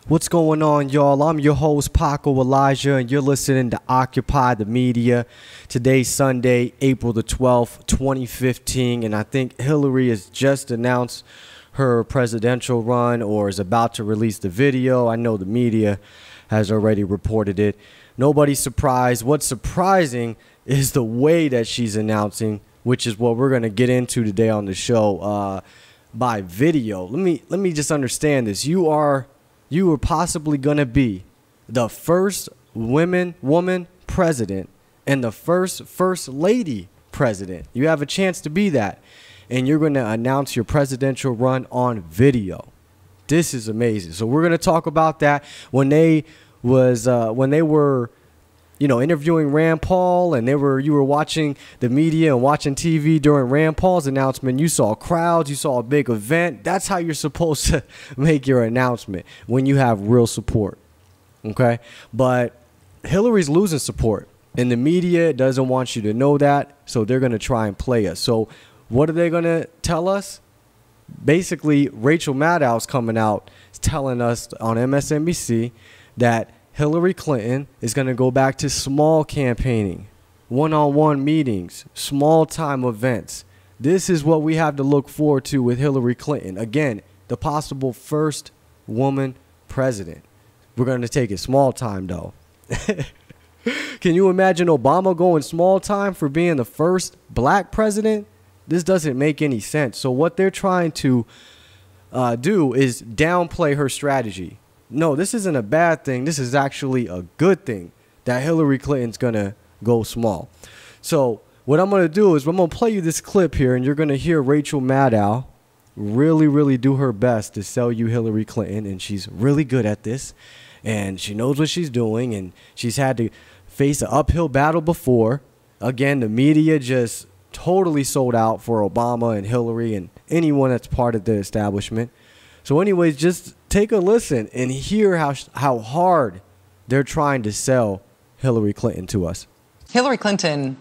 What's going on, y'all? I'm your host, Paco Elijah, and you're listening to Occupy the Media. Today's Sunday, April the 12th, 2015, and I think Hillary has just announced her presidential run or is about to release the video. I know the media has already reported it. Nobody's surprised. What's surprising is the way that she's announcing, which is what we're going to get into today on the show by video. Let me just understand this. You are possibly going to be the first woman president and the first lady president. You have a chance to be that. And you're going to announce your presidential run on video. This is amazing. So we're going to talk about that. When they were interviewing Rand Paul, and you were watching the media and watching TV during Rand Paul's announcement, you saw crowds, you saw a big event. That's how you're supposed to make your announcement, when you have real support. Okay? But Hillary's losing support, and the media doesn't want you to know that, so they're going to try and play us. So what are they going to tell us? Basically, Rachel Maddow's coming out telling us on MSNBC that Hillary Clinton is going to go back to small campaigning, one-on-one meetings, small-time events. This is what we have to look forward to with Hillary Clinton. Again, the possible first woman president. We're going to take it small time, though. Can you imagine Obama going small time for being the first black president? This doesn't make any sense. So what they're trying to do is downplay her strategy. No, this isn't a bad thing. This is actually a good thing that Hillary Clinton's going to go small. So what I'm going to do is I'm going to play you this clip here, and you're going to hear Rachel Maddow really do her best to sell you Hillary Clinton, and she's really good at this, and she knows what she's doing, and she's had to face an uphill battle before. Again, the media just totally sold out for Obama and Hillary and anyone that's part of the establishment. So anyways, just take a listen and hear how hard they're trying to sell Hillary Clinton to us. Hillary Clinton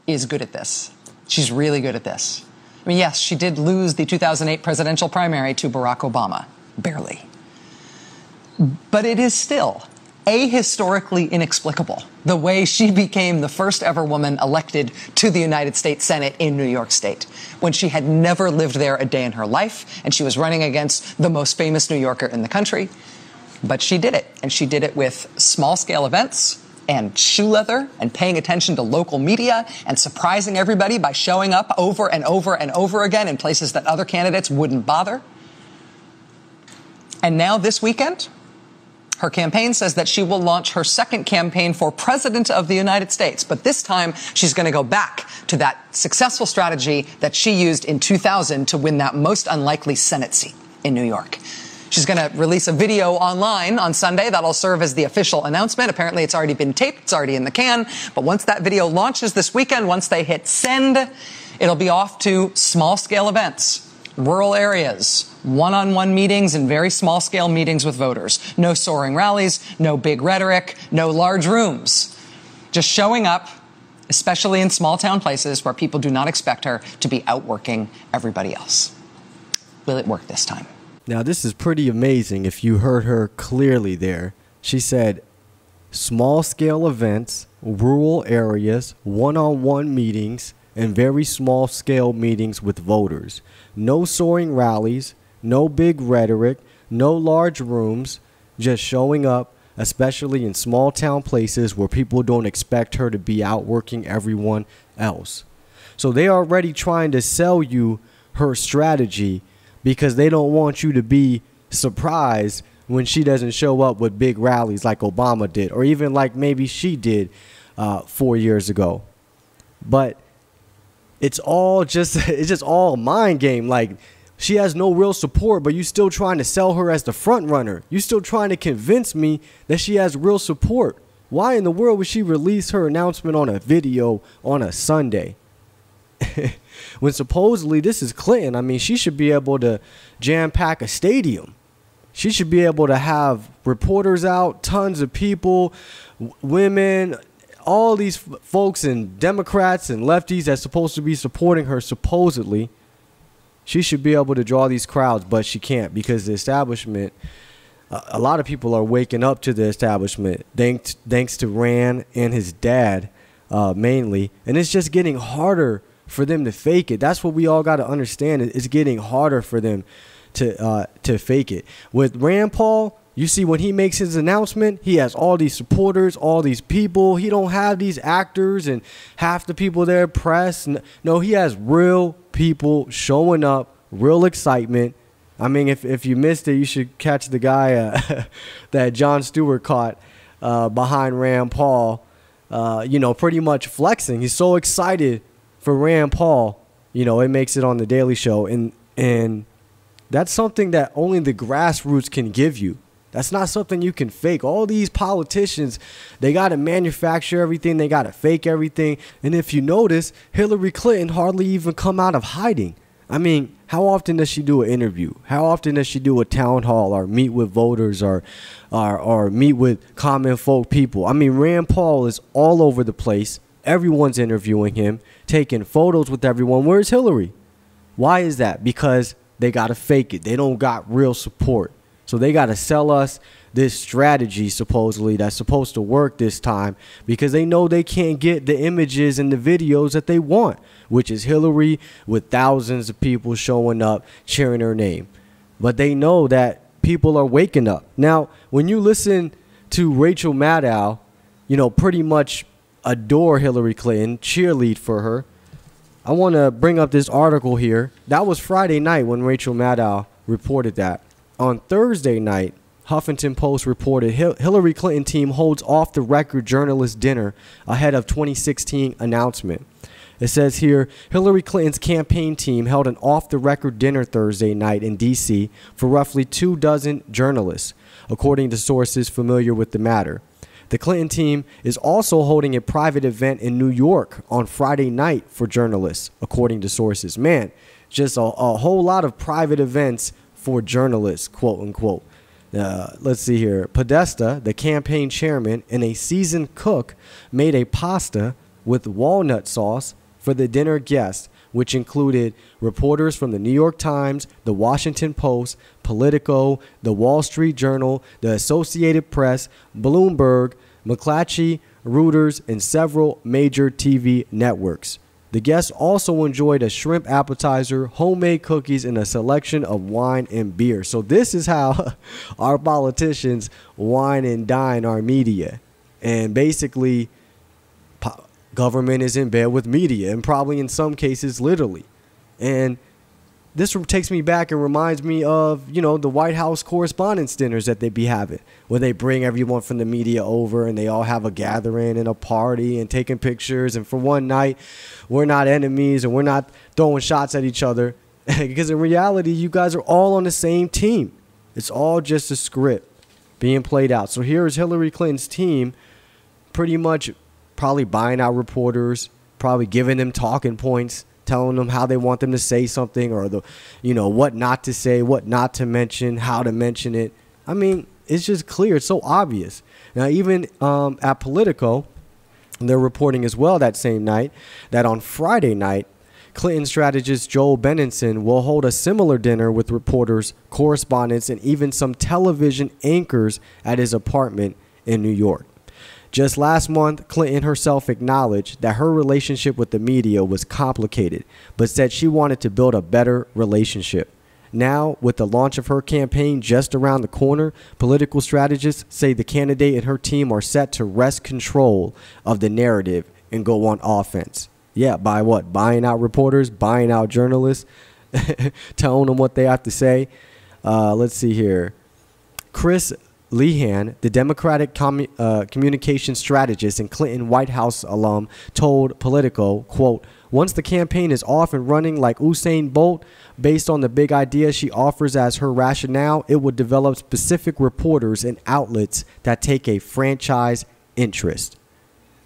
is good at this. She's really good at this. I mean, yes, she did lose the 2008 presidential primary to Barack Obama, barely. But it is still ahistorically inexplicable the way she became the first ever woman elected to the United States Senate in New York State, when she had never lived there a day in her life, and she was running against the most famous New Yorker in the country. But she did it, and she did it with small-scale events and shoe leather and paying attention to local media and surprising everybody by showing up over and over and over again in places that other candidates wouldn't bother. And now this weekend, her campaign says that she will launch her second campaign for president of the United States. But this time, she's going to go back to that successful strategy that she used in 2000 to win that most unlikely Senate seat in New York. She's going to release a video online on Sunday that'll serve as the official announcement. Apparently, it's already been taped. It's already in the can. But once that video launches this weekend, once they hit send, it'll be off to small-scale events. Rural areas, one-on-one meetings and very small-scale meetings with voters. No soaring rallies, no big rhetoric, no large rooms. Just showing up, especially in small-town places where people do not expect her to be outworking everybody else. Will it work this time? Now, this is pretty amazing if you heard her clearly there. She said small-scale events, rural areas, one-on-one meetings, and very small-scale meetings with voters. No soaring rallies, no big rhetoric, no large rooms, just showing up, especially in small-town places where people don't expect her to be outworking everyone else. So they are already trying to sell you her strategy because they don't want you to be surprised when she doesn't show up with big rallies like Obama did, or even like maybe she did 4 years ago. But it's just all a mind game. Like, she has no real support, but you still trying to sell her as the front runner. You still trying to convince me that she has real support. Why in the world would she release her announcement on a video on a Sunday? When supposedly this is Clinton. I mean, she should be able to jam-pack a stadium. She should be able to have reporters out, tons of people, women, all these folks and Democrats and lefties that's supposed to be supporting her, supposedly. She should be able to draw these crowds, but she can't because the establishment a lot of people are waking up to the establishment thanks to Rand and his dad mainly. And it's just getting harder for them to fake it. That's what we all got to understand. It's getting harder for them to fake it. With Rand Paul, you see when he makes his announcement, he has all these supporters, all these people. He don't have these actors and half the people there press. No, he has real people showing up, real excitement. I mean, if you missed it, you should catch the guy that Jon Stewart caught behind Rand Paul, pretty much flexing. He's so excited for Rand Paul. It makes it on the Daily Show. And that's something that only the grassroots can give you. That's not something you can fake. All these politicians, they got to manufacture everything. They got to fake everything. And if you notice, Hillary Clinton hardly even come out of hiding. I mean, how often does she do an interview? How often does she do a town hall or meet with voters or meet with common folk people? I mean, Rand Paul is all over the place. Everyone's interviewing him, taking photos with everyone. Where's Hillary? Why is that? Because they got to fake it. They don't got real support. So they got to sell us this strategy, supposedly, that's supposed to work this time because they know they can't get the images and the videos that they want, which is Hillary with thousands of people showing up, cheering her name. But they know that people are waking up. Now, when you listen to Rachel Maddow, pretty much adore Hillary Clinton, cheerlead for her. I want to bring up this article here. That was Friday night when Rachel Maddow reported that. On Thursday night, Huffington Post reported Hillary Clinton team holds off-the-record journalist dinner ahead of 2016 announcement. It says here, Hillary Clinton's campaign team held an off-the-record dinner Thursday night in D.C. for roughly 24 journalists, according to sources familiar with the matter. The Clinton team is also holding a private event in New York on Friday night for journalists, according to sources. Man, just a whole lot of private events for journalists, quote unquote. Let's see here. Podesta, the campaign chairman and a seasoned cook, made a pasta with walnut sauce for the dinner guests, which included reporters from the New York Times, the Washington Post, Politico, the Wall Street Journal, the Associated Press, Bloomberg, McClatchy, Reuters, and several major TV networks. The guests also enjoyed a shrimp appetizer, homemade cookies, and a selection of wine and beer. So this is how our politicians wine and dine our media. And basically, government is in bed with media, and probably in some cases, literally. And this takes me back and reminds me of, the White House Correspondents' dinners that they be having, where they bring everyone from the media over and they all have a gathering and a party and taking pictures. And for one night, we're not enemies and we're not throwing shots at each other. Because in reality, you guys are all on the same team. It's all just a script being played out. So here is Hillary Clinton's team pretty much probably buying out reporters, probably giving them talking points, telling them how they want them to say something or what not to say, what not to mention, how to mention it. I mean, it's just clear. It's so obvious. Now, even at Politico, they're reporting as well that same night that on Friday night, Clinton strategist Joel Benenson will hold a similar dinner with reporters, correspondents, and even some television anchors at his apartment in New York. Just last month, Clinton herself acknowledged that her relationship with the media was complicated, but said she wanted to build a better relationship. Now, with the launch of her campaign just around the corner, political strategists say the candidate and her team are set to wrest control of the narrative and go on offense. Yeah, by what? Buying out reporters, buying out journalists, telling them what they have to say. Let's see here. Chris Lehan, the Democratic communication strategist and Clinton White House alum, told Politico, quote, once the campaign is off and running like Usain Bolt, based on the big idea she offers as her rationale, it would develop specific reporters and outlets that take a franchise interest.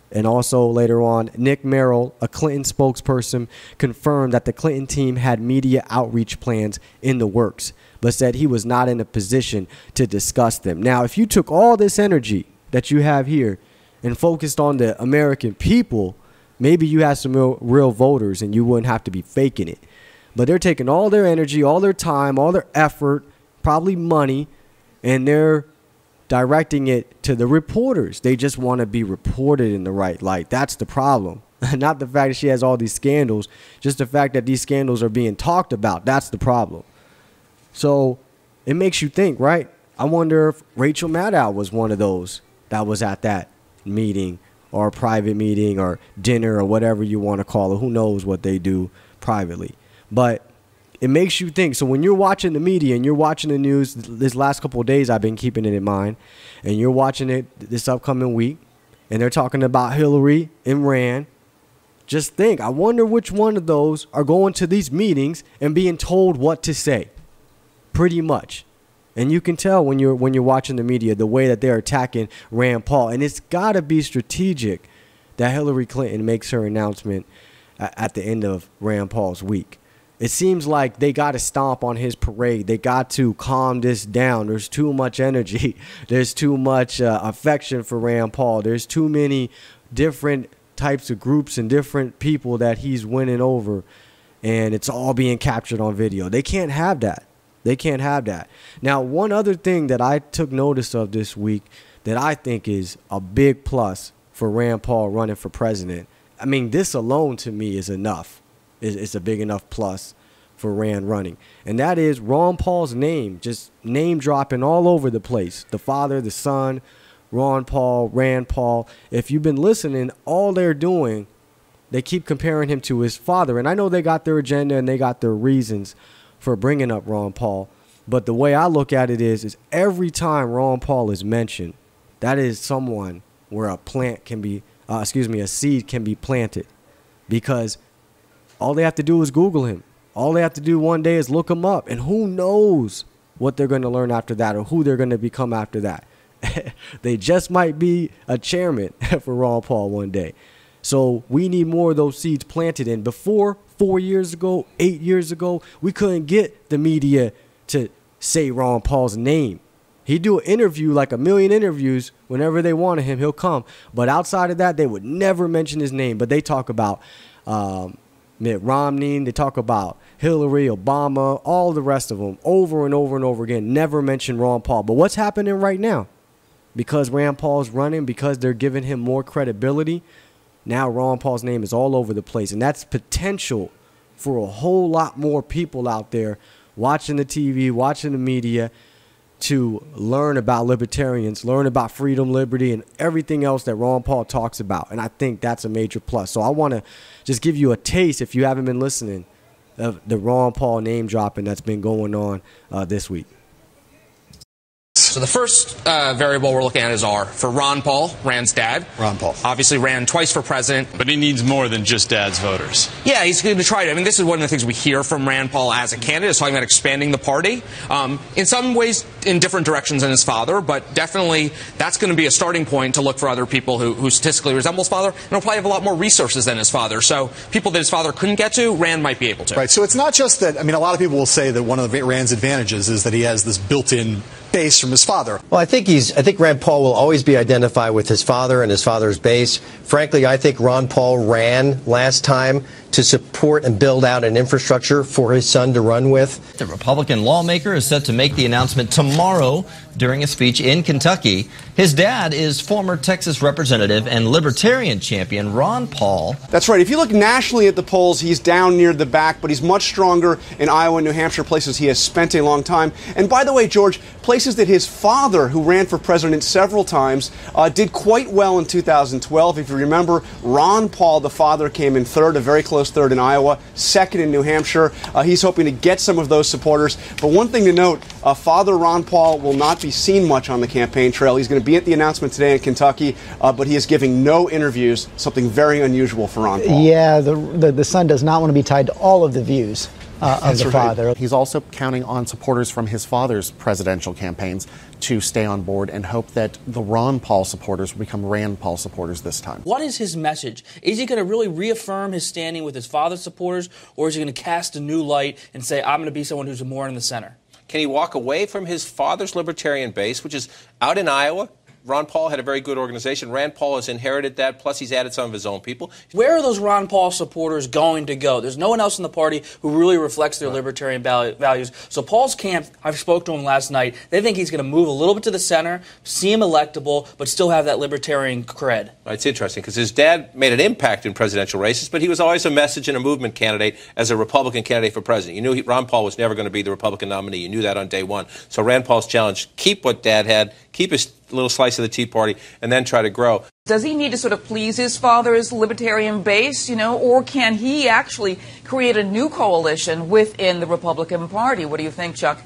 And also later on, Nick Merrill, a Clinton spokesperson, confirmed that the Clinton team had media outreach plans in the works, but said he was not in a position to discuss them. Now, if you took all this energy that you have here and focused on the American people, maybe you had some real voters and you wouldn't have to be faking it. But they're taking all their energy, all their time, all their effort, probably money, and they're directing it to the reporters. They just want to be reported in the right light. That's the problem. Not the fact that she has all these scandals, just the fact that these scandals are being talked about. That's the problem. So it makes you think, right? I wonder if Rachel Maddow was one of those that was at that meeting or a private meeting or dinner or whatever you want to call it. Who knows what they do privately. But it makes you think. So when you're watching the media and you're watching the news, this last couple of days I've been keeping it in mind, and you're watching it this upcoming week, and they're talking about Hillary and Rand, just think, I wonder which one of those are going to these meetings and being told what to say. Pretty much. And you can tell when you're watching the media the way that they're attacking Rand Paul. And it's got to be strategic that Hillary Clinton makes her announcement at the end of Rand Paul's week. It seems like they got to stomp on his parade. They got to calm this down. There's too much energy. There's too much affection for Rand Paul. There's too many different types of groups and different people that he's winning over, and it's all being captured on video. They can't have that. They can't have that. Now, one other thing that I took notice of this week that I think is a big plus for Rand Paul running for president, I mean, this alone to me is enough. It's a big enough plus for Rand running. And that is Ron Paul's name, just name dropping all over the place. The father, the son, Ron Paul, Rand Paul. If you've been listening, all they're doing, they keep comparing him to his father. And I know they got their agenda and they got their reasons for bringing up Ron Paul. But the way I look at it is every time Ron Paul is mentioned, that is someone where a plant can be, a seed can be planted. Because all they have to do is Google him. All they have to do one day is look him up. And who knows what they're going to learn after that or who they're going to become after that. They just might be a chairman for Ron Paul one day. So we need more of those seeds planted. And before, 4 years ago, 8 years ago, we couldn't get the media to say Ron Paul's name. He'd do an interview, like a million interviews. Whenever they wanted him, he'll come. But outside of that, they would never mention his name. But they talk about Mitt Romney. They talk about Hillary, Obama, all the rest of them over and over and over again. Never mention Ron Paul. But what's happening right now? Because Rand Paul's running, because they're giving him more credibility, now Ron Paul's name is all over the place. And that's potential for a whole lot more people out there watching the TV, watching the media, to learn about libertarians, learn about freedom, liberty, and everything else that Ron Paul talks about. And I think that's a major plus. So I want to just give you a taste, if you haven't been listening, of the Ron Paul name dropping that's been going on this week. So the first variable we're looking at is R for Ron Paul, Rand's dad. Ron Paul. Obviously ran twice for president. But he needs more than just dad's voters. Yeah, he's going to try to. I mean, this is one of the things we hear from Rand Paul as a candidate, is talking about expanding the party. In some ways, in different directions than his father, but definitely that's going to be a starting point to look for other people who statistically resemble his father, and he'll probably have a lot more resources than his father. So people that his father couldn't get to, Rand might be able to. Right, so it's not just that, I mean, a lot of people will say that one of Rand's advantages is that he has this built-in base from his father. Well, I think Rand Paul will always be identified with his father and his father's base. Frankly, I think Ron Paul ran last time to support and build out an infrastructure for his son to run with. The Republican lawmaker is set to make the announcement tomorrow during a speech in Kentucky. His dad is former Texas representative and libertarian champion Ron Paul. That's right. If you look nationally at the polls, he's down near the back, but he's much stronger in Iowa and New Hampshire, places he has spent a long time. And by the way, George, places that his father, who ran for president several times, did quite well in 2012. If you remember, Ron Paul, the father, came in third, a very close third in Iowa, second in New Hampshire. He's hoping to get some of those supporters. But one thing to note, Father Ron Paul will not be seen much on the campaign trail. He's going to be at the announcement today in Kentucky, but he is giving no interviews, something very unusual for Ron Paul. Yeah, the son does not want to be tied to all of the views of the father. He's also counting on supporters from his father's presidential campaigns to stay on board and hope that the Ron Paul supporters will become Rand Paul supporters this time. What is his message? Is he going to really reaffirm his standing with his father's supporters, or is he going to cast a new light and say, I'm going to be someone who's more in the center? Can he walk away from his father's libertarian base, which is out in Iowa, Ron Paul had a very good organization. Rand Paul has inherited that, plus he's added some of his own people. Where are those Ron Paul supporters going to go? There's no one else in the party who really reflects their libertarian values. So Paul's camp, I spoke to him last night, they think he's going to move a little bit to the center, seem electable, but still have that libertarian cred. It's interesting because his dad made an impact in presidential races, but he was always a message and a movement candidate as a Republican candidate for president. You knew Ron Paul was never going to be the Republican nominee. You knew that on day one. So Rand Paul's challenge, keep what Dad had, keep his little slice of the Tea Party, and then try to grow. Does he need to sort of please his father's libertarian base, or can he actually create a new coalition within the Republican Party? What do you think, Chuck?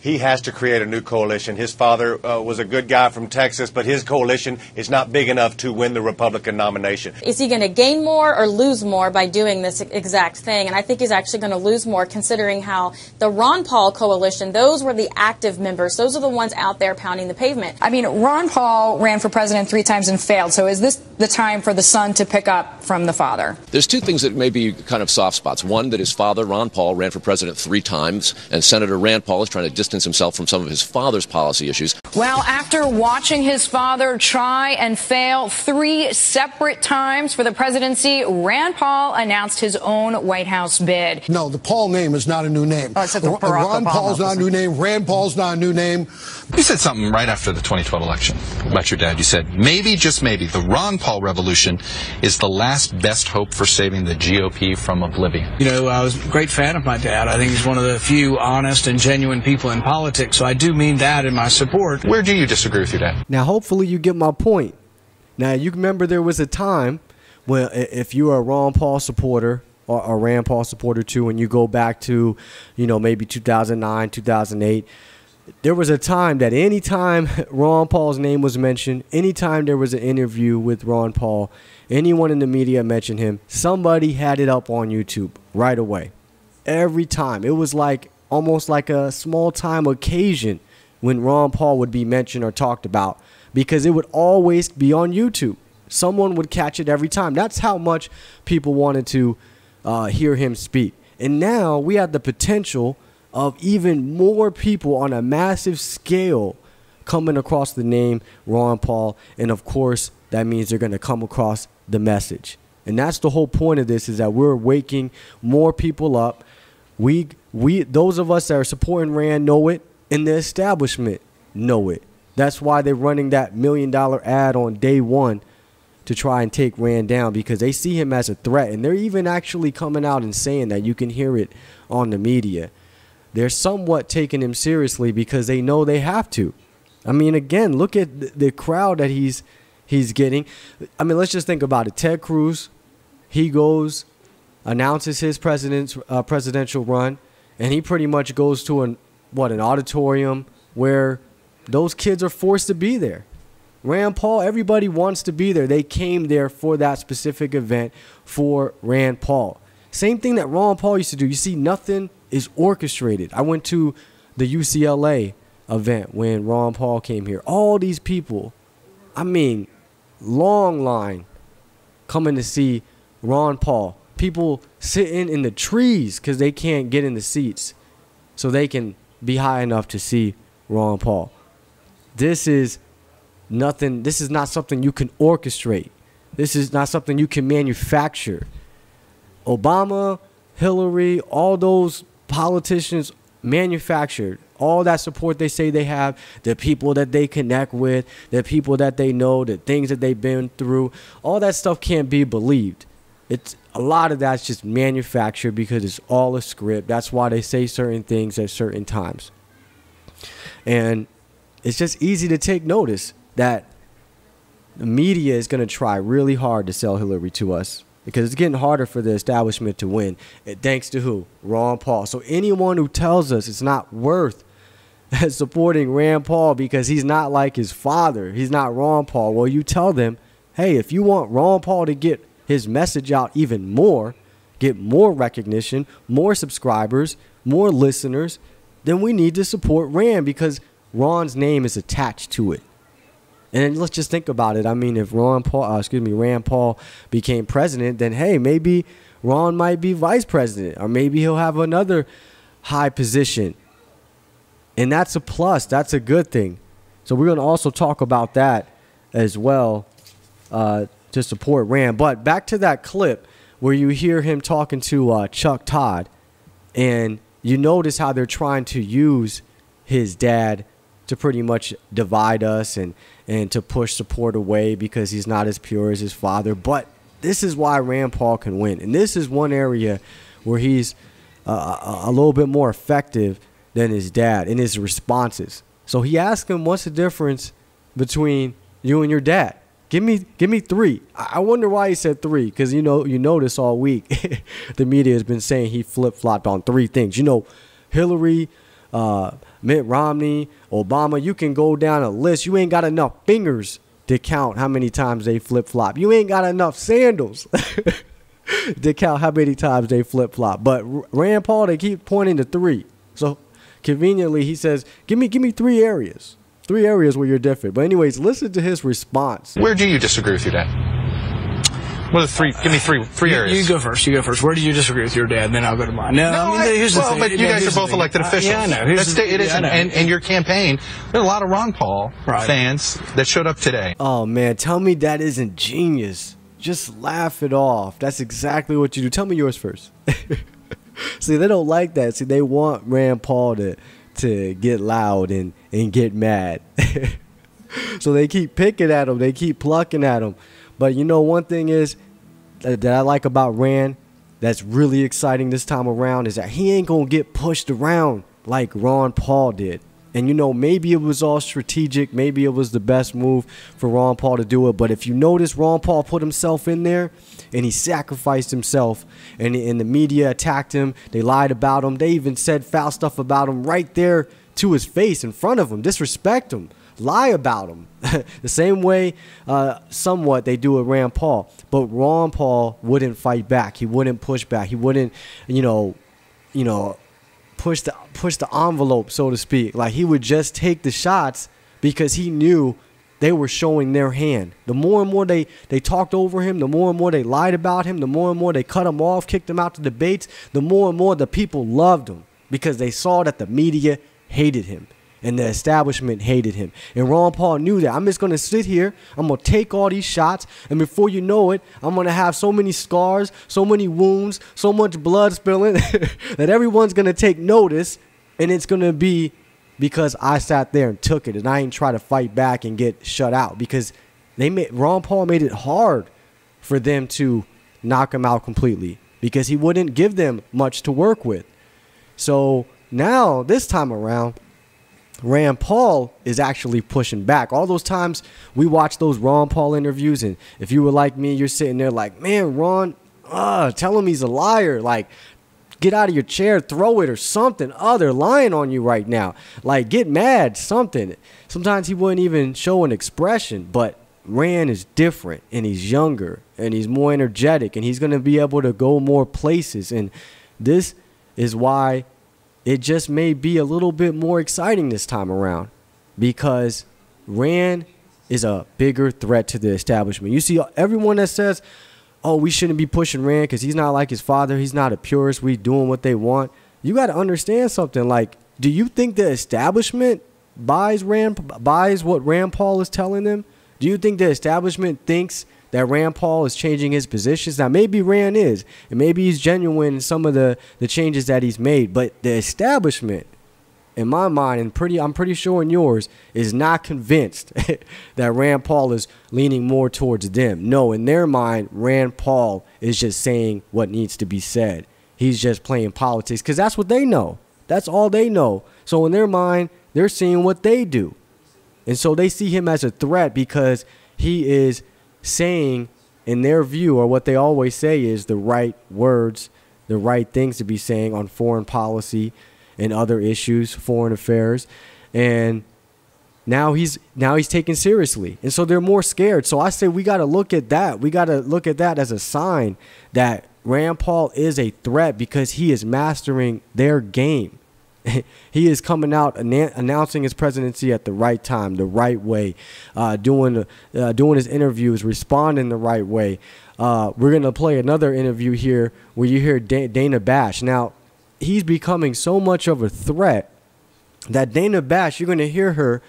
He has to create a new coalition. His father was a good guy from Texas, but his coalition is not big enough to win the Republican nomination. Is he going to gain more or lose more by doing this exact thing? And I think he's actually going to lose more, considering how the Ron Paul coalition, those were the active members. Those are the ones out there pounding the pavement. I mean, Ron Paul ran for president 3 times and failed. So is this the time for the son to pick up from the father? There's two things that may be kind of soft spots. One, that his father, Ron Paul, ran for president 3 times, and Senator Rand Paul is trying to distance himself from some of his father's policy issues. Well, after watching his father try and fail 3 separate times for the presidency, Rand Paul announced his own White House bid. No, the Paul name is not a new name. Ron Paul's not a new name. Rand Paul's not a new name. You said something right after the 2012 election about your dad. You said, maybe, just maybe, the Ron Paul revolution is the last best hope for saving the GOP from oblivion. I was a great fan of my dad. I think he's one of the few honest and genuine people in politics. So I do mean that in my support. Where do you disagree with your dad? Now, hopefully you get my point. Now, you remember there was a time when if you were a Ron Paul supporter or a Rand Paul supporter too, and you go back to, maybe 2009, 2008, there was a time that anytime Ron Paul's name was mentioned, anytime there was an interview with Ron Paul, anyone in the media mentioned him, somebody had it up on YouTube right away. Every time. It was almost like a small-time occasion when Ron Paul would be mentioned or talked about, because it would always be on YouTube. Someone would catch it every time. That's how much people wanted to hear him speak. And now we have the potential of even more people on a massive scale coming across the name Ron Paul. And, of course, that means they're going to come across the message. And that's the whole point of this, is that we're waking more people up. Those of us that are supporting Rand know it, and the establishment know it. That's why they're running that $1 million ad on day one to try and take Rand down, because they see him as a threat. And they're even actually coming out and saying that. You can hear it on the media. They're somewhat taking him seriously because they know they have to. I mean, again, look at the crowd that he's getting. I mean, let's just think about it. Ted Cruz, he goes, announces his presidential run, and he pretty much goes to an auditorium where those kids are forced to be there. Rand Paul, everybody wants to be there. They came there for that specific event for Rand Paul. Same thing that Ron Paul used to do. You see, nothing is orchestrated. I went to the UCLA event when Ron Paul came here. All these people, I mean, long line coming to see Ron Paul. People sitting in the trees because they can't get in the seats so they can be high enough to see Ron Paul. This is nothing. This is not something you can orchestrate. This is not something you can manufacture. Obama, Hillary, all those politicians manufactured all that support they say they have, the people that they connect with, the people that they know, the things that they've been through. All that stuff can't be believed. It's a lot of that's just manufactured because it's all a script. That's why they say certain things at certain times. And it's just easy to take notice that the media is going to try really hard to sell Hillary to us, because it's getting harder for the establishment to win. Thanks to who? Ron Paul. So anyone who tells us it's not worth supporting Rand Paul because he's not like his father, he's not Ron Paul, well, you tell them, hey, if you want Ron Paul to get his message out even more, get more recognition, more subscribers, more listeners, then we need to support Rand, because Ron's name is attached to it. And let's just think about it. I mean, if Rand Paul became president, then hey, maybe Ron might be vice president, or maybe he'll have another high position. And that's a plus. That's a good thing. So we're going to also talk about that as well to support Rand. But back to that clip where you hear him talking to Chuck Todd, and you notice how they're trying to use his dad to pretty much divide us and to push support away because he's not as pure as his father. But this is why Rand Paul can win. And this is one area where he's a little bit more effective than his dad in his responses. So he asked him, what's the difference between you and your dad? Give me 3. I wonder why he said 3, because you notice all week the media has been saying he flip-flopped on 3 things. Hillary, Mitt Romney, Obama, you can go down a list. You ain't got enough fingers to count how many times they flip-flop. You ain't got enough sandals to count how many times they flip-flop. But Rand Paul, they keep pointing to 3. So conveniently, he says, give me 3 areas. 3 areas where you're different. But anyways, listen to his response. Where do you disagree with your dad? What are the 3? Give me 3 areas. You go first. Where do you disagree with your dad? And then I'll go to mine. Here's the thing. But you guys are both elected officials. Yeah, I know. It is. And your campaign, there are a lot of Ron Paul fans that showed up today. Oh, man. Tell me that isn't genius. Just laugh it off. That's exactly what you do. Tell me yours first. See, they don't like that. See, they want Rand Paul to get loud and get mad. So they keep picking at him. They keep plucking at him. But one thing is that I like about Rand that's really exciting this time around is that he ain't going to get pushed around like Ron Paul did. And, maybe it was all strategic. Maybe it was the best move for Ron Paul to do it. But if you notice, Ron Paul put himself in there and he sacrificed himself. And the media attacked him. They lied about him. They even said foul stuff about him right there to his face in front of him. Disrespect him. Lie about him. The same way somewhat they do with Rand Paul. But Ron Paul wouldn't fight back. He wouldn't push back. He wouldn't, push the envelope, so to speak. Like, he would just take the shots because he knew they were showing their hand. The more and more they talked over him, the more and more they lied about him, the more and more they cut him off, kicked him out to debates, the more and more the people loved him because they saw that the media hated him and the establishment hated him. And Ron Paul knew that. I'm just going to sit here, I'm going to take all these shots, and before you know it, I'm going to have so many scars, so many wounds, so much blood spilling that everyone's going to take notice, and it's going to be because I sat there and took it, and I ain't try to fight back and get shut out, because Ron Paul made it hard for them to knock him out completely because he wouldn't give them much to work with. So now, this time around, Rand Paul is actually pushing back. All those times we watched those Ron Paul interviews, and if you were like me, you're sitting there like, man, Ron, tell him he's a liar. Like, get out of your chair, throw it or something. They're lying on you right now. Like, get mad, something. Sometimes he wouldn't even show an expression, but Rand is different, and he's younger, and he's more energetic, and he's going to be able to go more places. And this is why it just may be a little bit more exciting this time around, because Rand is a bigger threat to the establishment. You see everyone that says, oh, we shouldn't be pushing Rand because he's not like his father. He's not a purist. We doing what they want. You got to understand something. Like, do you think the establishment buys what Rand Paul is telling them? Do you think the establishment thinks that Rand Paul is changing his positions? Now, maybe Rand is, and maybe he's genuine in some of the changes that he's made, but the establishment, in my mind, and I'm pretty sure in yours, is not convinced that Rand Paul is leaning more towards them. No, in their mind, Rand Paul is just saying what needs to be said. He's just playing politics because that's what they know. That's all they know. So in their mind, they're seeing what they do. And so they see him as a threat because he is saying, in their view, or what they always say is the right words, the right things to be saying on foreign policy and other issues, foreign affairs. And now he's taken seriously. And so they're more scared. So I say we got to look at that. We got to look at that as a sign that Rand Paul is a threat because he is mastering their game. He is coming out announcing his presidency at the right time, the right way, doing his interviews, responding the right way. We're going to play another interview here where you hear Dana Bash. Now, he's becoming so much of a threat that Dana Bash, you're going to hear her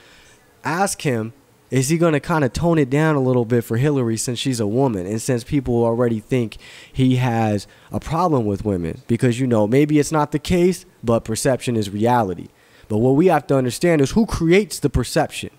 ask him is he going to kind of tone it down a little bit for Hillary since she's a woman and since people already think he has a problem with women? Because, you know, maybe it's not the case, but perception is reality. But what we have to understand is who creates the perception?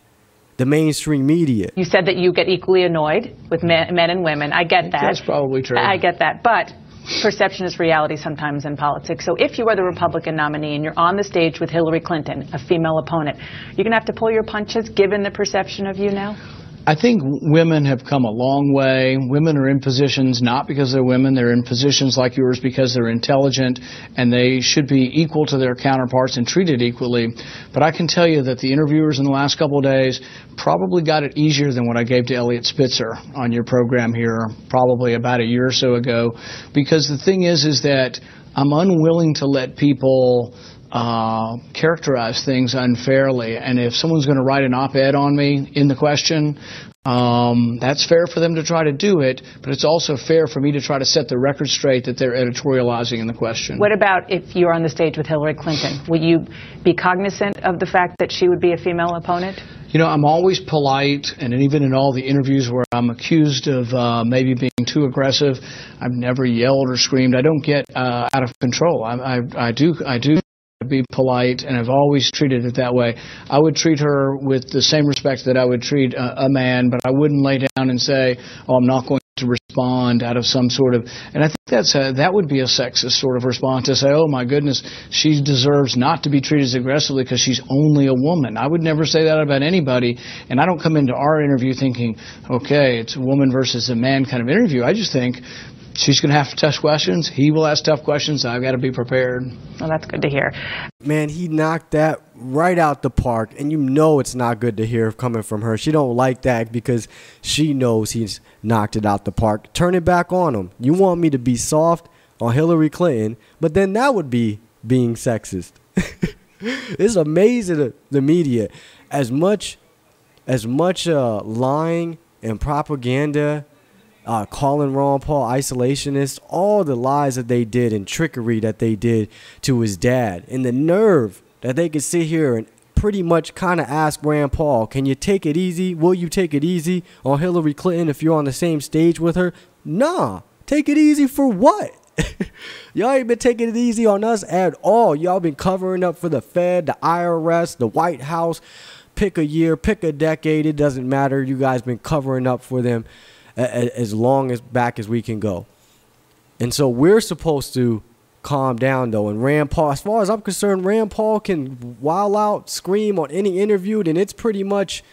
The mainstream media. You said that you get equally annoyed with men and women. I get that. That's probably true. I get that. But perception is reality sometimes in politics. So if you are the Republican nominee and you're on the stage with Hillary Clinton, a female opponent, you're going to have to pull your punches given the perception of you now? I think women have come a long way. Women are in positions not because they're women. They're in positions like yours because they're intelligent, and they should be equal to their counterparts and treated equally. But I can tell you that the interviewers in the last couple of days probably got it easier than what I gave to Eliot Spitzer on your program here probably about a year or so ago. Because the thing is that I'm unwilling to let people characterize things unfairly, and if someone's going to write an op-ed on me in the question, that's fair for them to try to do it, but it's also fair for me to try to set the record straight that they're editorializing in the question. What about if you're on the stage with Hillary Clinton? Will you be cognizant of the fact that she would be a female opponent? You know, I'm always polite, and even in all the interviews where I'm accused of maybe being too aggressive, I've never yelled or screamed. I don't get out of control. I do be polite, and I've always treated it that way. I would treat her with the same respect that I would treat a man, but I wouldn't lay down and say, oh, I'm not going to respond out of some sort of, and I think that would be a sexist sort of response to say, oh my goodness, she deserves not to be treated as aggressively because she's only a woman. I would never say that about anybody, and I don't come into our interview thinking, okay, it's a woman versus a man kind of interview. I just think she's going to have tough questions. He will ask tough questions. I've got to be prepared. Well, that's good to hear. Man, he knocked that right out the park, and you know it's not good to hear coming from her. She don't like that because she knows he's knocked it out the park. Turn it back on him. You want me to be soft on Hillary Clinton, but then that would be being sexist. It's amazing, the media. As much lying and propaganda, calling Ron Paul isolationist, all the lies that they did and trickery that they did to his dad, and the nerve that they could sit here and pretty much kind of ask Rand Paul, can you take it easy? Will you take it easy on Hillary Clinton if you're on the same stage with her? Nah, take it easy for what? Y'all ain't been taking it easy on us at all. Y'all been covering up for the Fed, the IRS, the White House. Pick a year, pick a decade, it doesn't matter. You guys been covering up for them as long as back as we can go. And so we're supposed to calm down, though. And Rand Paul, as far as I'm concerned, Rand Paul can wild out, scream on any interview, and it's pretty much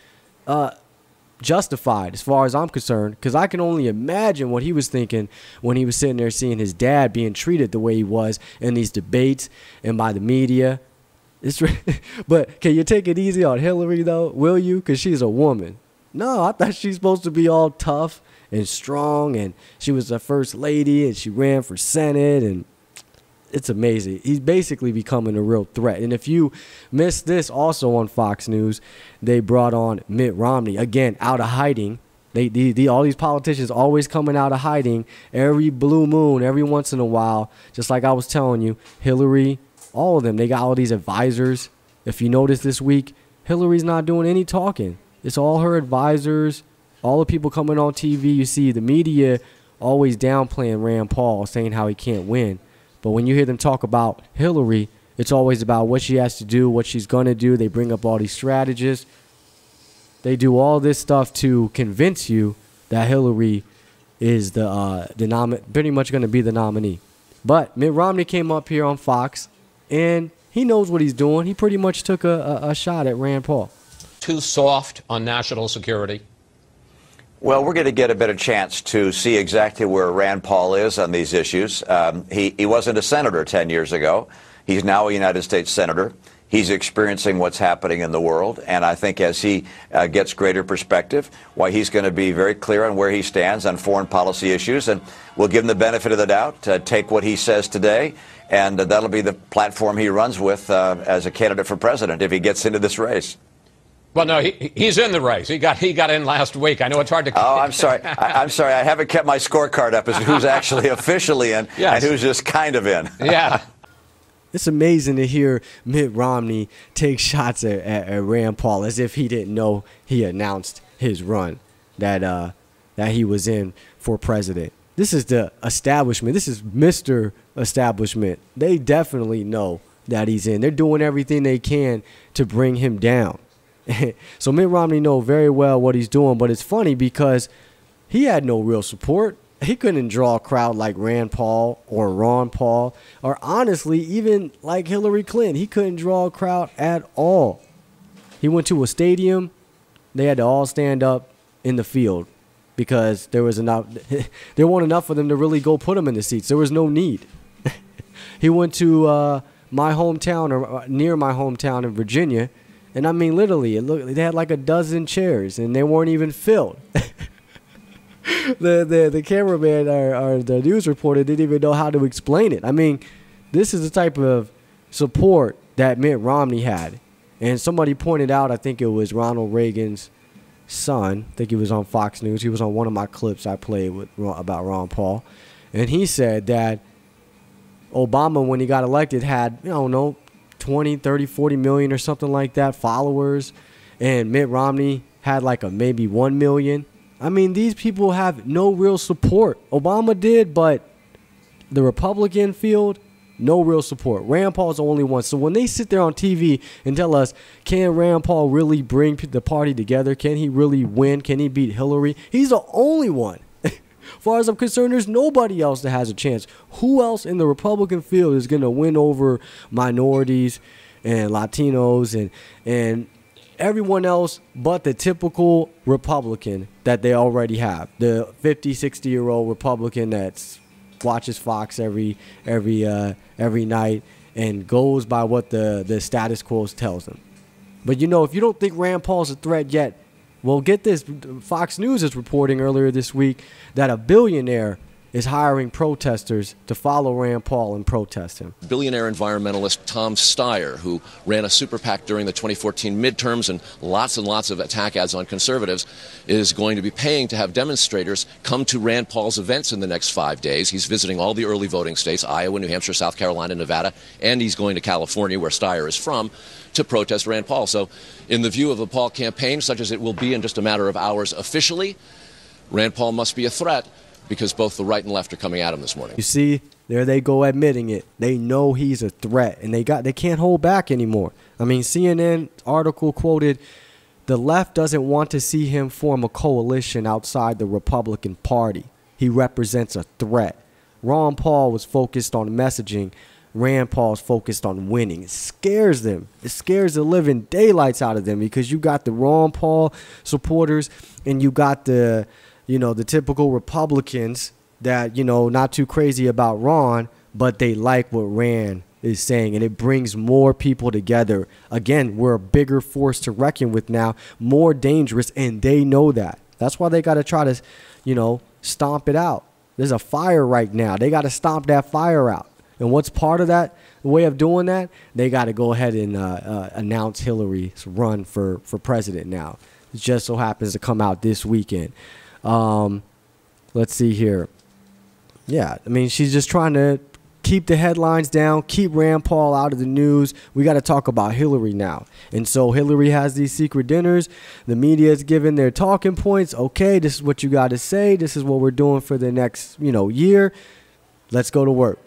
justified as far as I'm concerned, because I can only imagine what he was thinking when he was sitting there seeing his dad being treated the way he was in these debates and by the media. But can you take it easy on Hillary, though? Will you? Because she's a woman. No, I thought she's supposed to be all tough and strong, and she was the first lady, and she ran for Senate, and it's amazing. He's basically becoming a real threat. And if you missed this, also on Fox News, they brought on Mitt Romney, again, out of hiding. All these politicians always coming out of hiding every blue moon, every once in a while. Just like I was telling you, Hillary, all of them, they got all these advisors. If you notice this week, Hillary's not doing any talking. It's all her advisors, all the people coming on TV. You see the media always downplaying Rand Paul, saying how he can't win. But when you hear them talk about Hillary, it's always about what she has to do, what she's going to do. They bring up all these strategists. They do all this stuff to convince you that Hillary is pretty much going to be the nominee. But Mitt Romney came up here on Fox, and he knows what he's doing. He pretty much took a shot at Rand Paul. Too soft on national security? Well, we're going to get a better chance to see exactly where Rand Paul is on these issues. He wasn't a senator 10 years ago. He's now a United States senator. He's experiencing what's happening in the world, and I think as he gets greater perspective, why he's going to be very clear on where he stands on foreign policy issues, and we'll give him the benefit of the doubt, take what he says today, and that'll be the platform he runs with as a candidate for president if he gets into this race. Well, no, he's in the race. He got in last week. I know it's hard to. Oh, I'm sorry. I'm sorry. I haven't kept my scorecard up as who's actually officially in and who's just kind of in. Yeah. It's amazing to hear Mitt Romney take shots at Rand Paul as if he didn't know he announced his run that he was in for president. This is the establishment. This is Mr. Establishment. They definitely know that he's in. They're doing everything they can to bring him down. So Mitt Romney knows very well what he's doing, but it's funny because he had no real support. He couldn't draw a crowd like Rand Paul or Ron Paul, or honestly, even like Hillary Clinton. He couldn't draw a crowd at all. He went to a stadium. They had to all stand up in the field because there weren't enough for them to really go put him in the seats. There was no need. He went to my hometown, or near my hometown in Virginia, and I mean literally, they had like a dozen chairs and they weren't even filled. The cameraman or the news reporter didn't even know how to explain it. I mean, this is the type of support that Mitt Romney had. And somebody pointed out, I think it was Ronald Reagan's son. I think he was on Fox News. He was on one of my clips I played about Ron Paul. And he said that Obama, when he got elected, had, I don't know, 20, 30, 40 million or something like that followers. And Mitt Romney had like maybe 1 million. I mean, these people have no real support. Obama did, but the Republican field, no real support. Rand Paul's the only one. So when they sit there on TV and tell us, can Rand Paul really bring the party together? Can he really win? Can he beat Hillary? He's the only one. As far as I'm concerned, there's nobody else that has a chance. Who else in the Republican field is going to win over minorities and Latinos and everyone else but the typical Republican that they already have? The 50, 60-year-old Republican that watches Fox every night and goes by what the status quo tells them. But, if you don't think Rand Paul's a threat yet, well, get this. Fox News is reporting earlier this week that a billionaire is hiring protesters to follow Rand Paul and protest him. Billionaire environmentalist Tom Steyer, who ran a super PAC during the 2014 midterms and lots of attack ads on conservatives, is going to be paying to have demonstrators come to Rand Paul's events in the next 5 days. He's visiting all the early voting states, Iowa, New Hampshire, South Carolina, Nevada, and he's going to California, where Steyer is from, to protest Rand Paul. So in the view of the Paul campaign, such as it will be in just a matter of hours officially, Rand Paul must be a threat, because both the right and left are coming at him this morning. You see, there they go admitting it. They know he's a threat, and they can't hold back anymore. I mean, CNN article quoted, the left doesn't want to see him form a coalition outside the Republican Party. He represents a threat. Ron Paul was focused on messaging. Rand Paul's focused on winning. It scares them. It scares the living daylights out of them because you got the Ron Paul supporters and you got the typical Republicans that, not too crazy about Ron, but they like what Rand is saying, and it brings more people together. Again, we're a bigger force to reckon with now, more dangerous, and they know that. That's why they got to try to, stomp it out. There's a fire right now. They got to stomp that fire out. And what's part of that, the way of doing that, they got to go ahead and announce Hillary's run for president now. It just so happens to come out this weekend. Let's see here. Yeah, I mean, she's just trying to keep the headlines down, keep Rand Paul out of the news. We got to talk about Hillary now. And so Hillary has these secret dinners. The media is giving their talking points. Okay, this is what you got to say. This is what we're doing for the next, year. Let's go to work.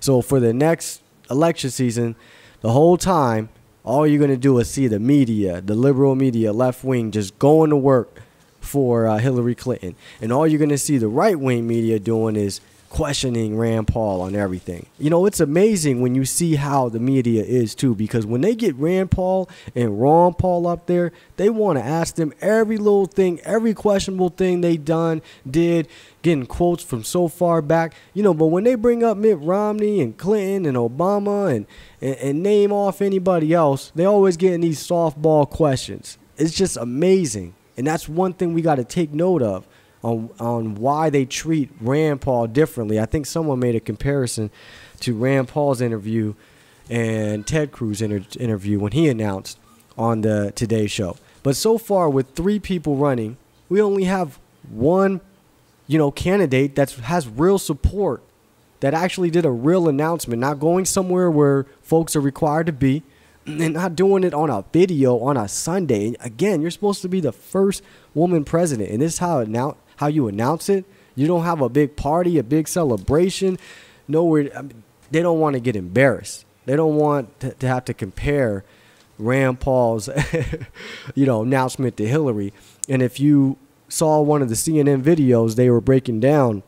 So for the next election season, the whole time, all you're going to do is see the media, the liberal media, left wing, just going to work for Hillary Clinton. And all you're going to see the right-wing media doing is questioning Rand Paul on everything. It's amazing when you see how the media is, too, because when they get Rand Paul and Ron Paul up there, they want to ask them every little thing, every questionable thing they did, getting quotes from so far back. But when they bring up Mitt Romney and Clinton and Obama and name off anybody else, they always getting these softball questions. It's just amazing. And that's one thing we got to take note of on why they treat Rand Paul differently. I think someone made a comparison to Rand Paul's interview and Ted Cruz's interview when he announced on the Today Show. But so far, with 3 people running, we only have one, candidate that has real support that actually did a real announcement, not going somewhere where folks are required to be, and not doing it on a video on a Sunday. And again, you're supposed to be the first woman president, and this is how you announce it. You don't have a big party, a big celebration. Nowhere. I mean, they don't want to get embarrassed. They don't want to have to compare Rand Paul's, announcement to Hillary. And if you saw one of the CNN videos, they were breaking down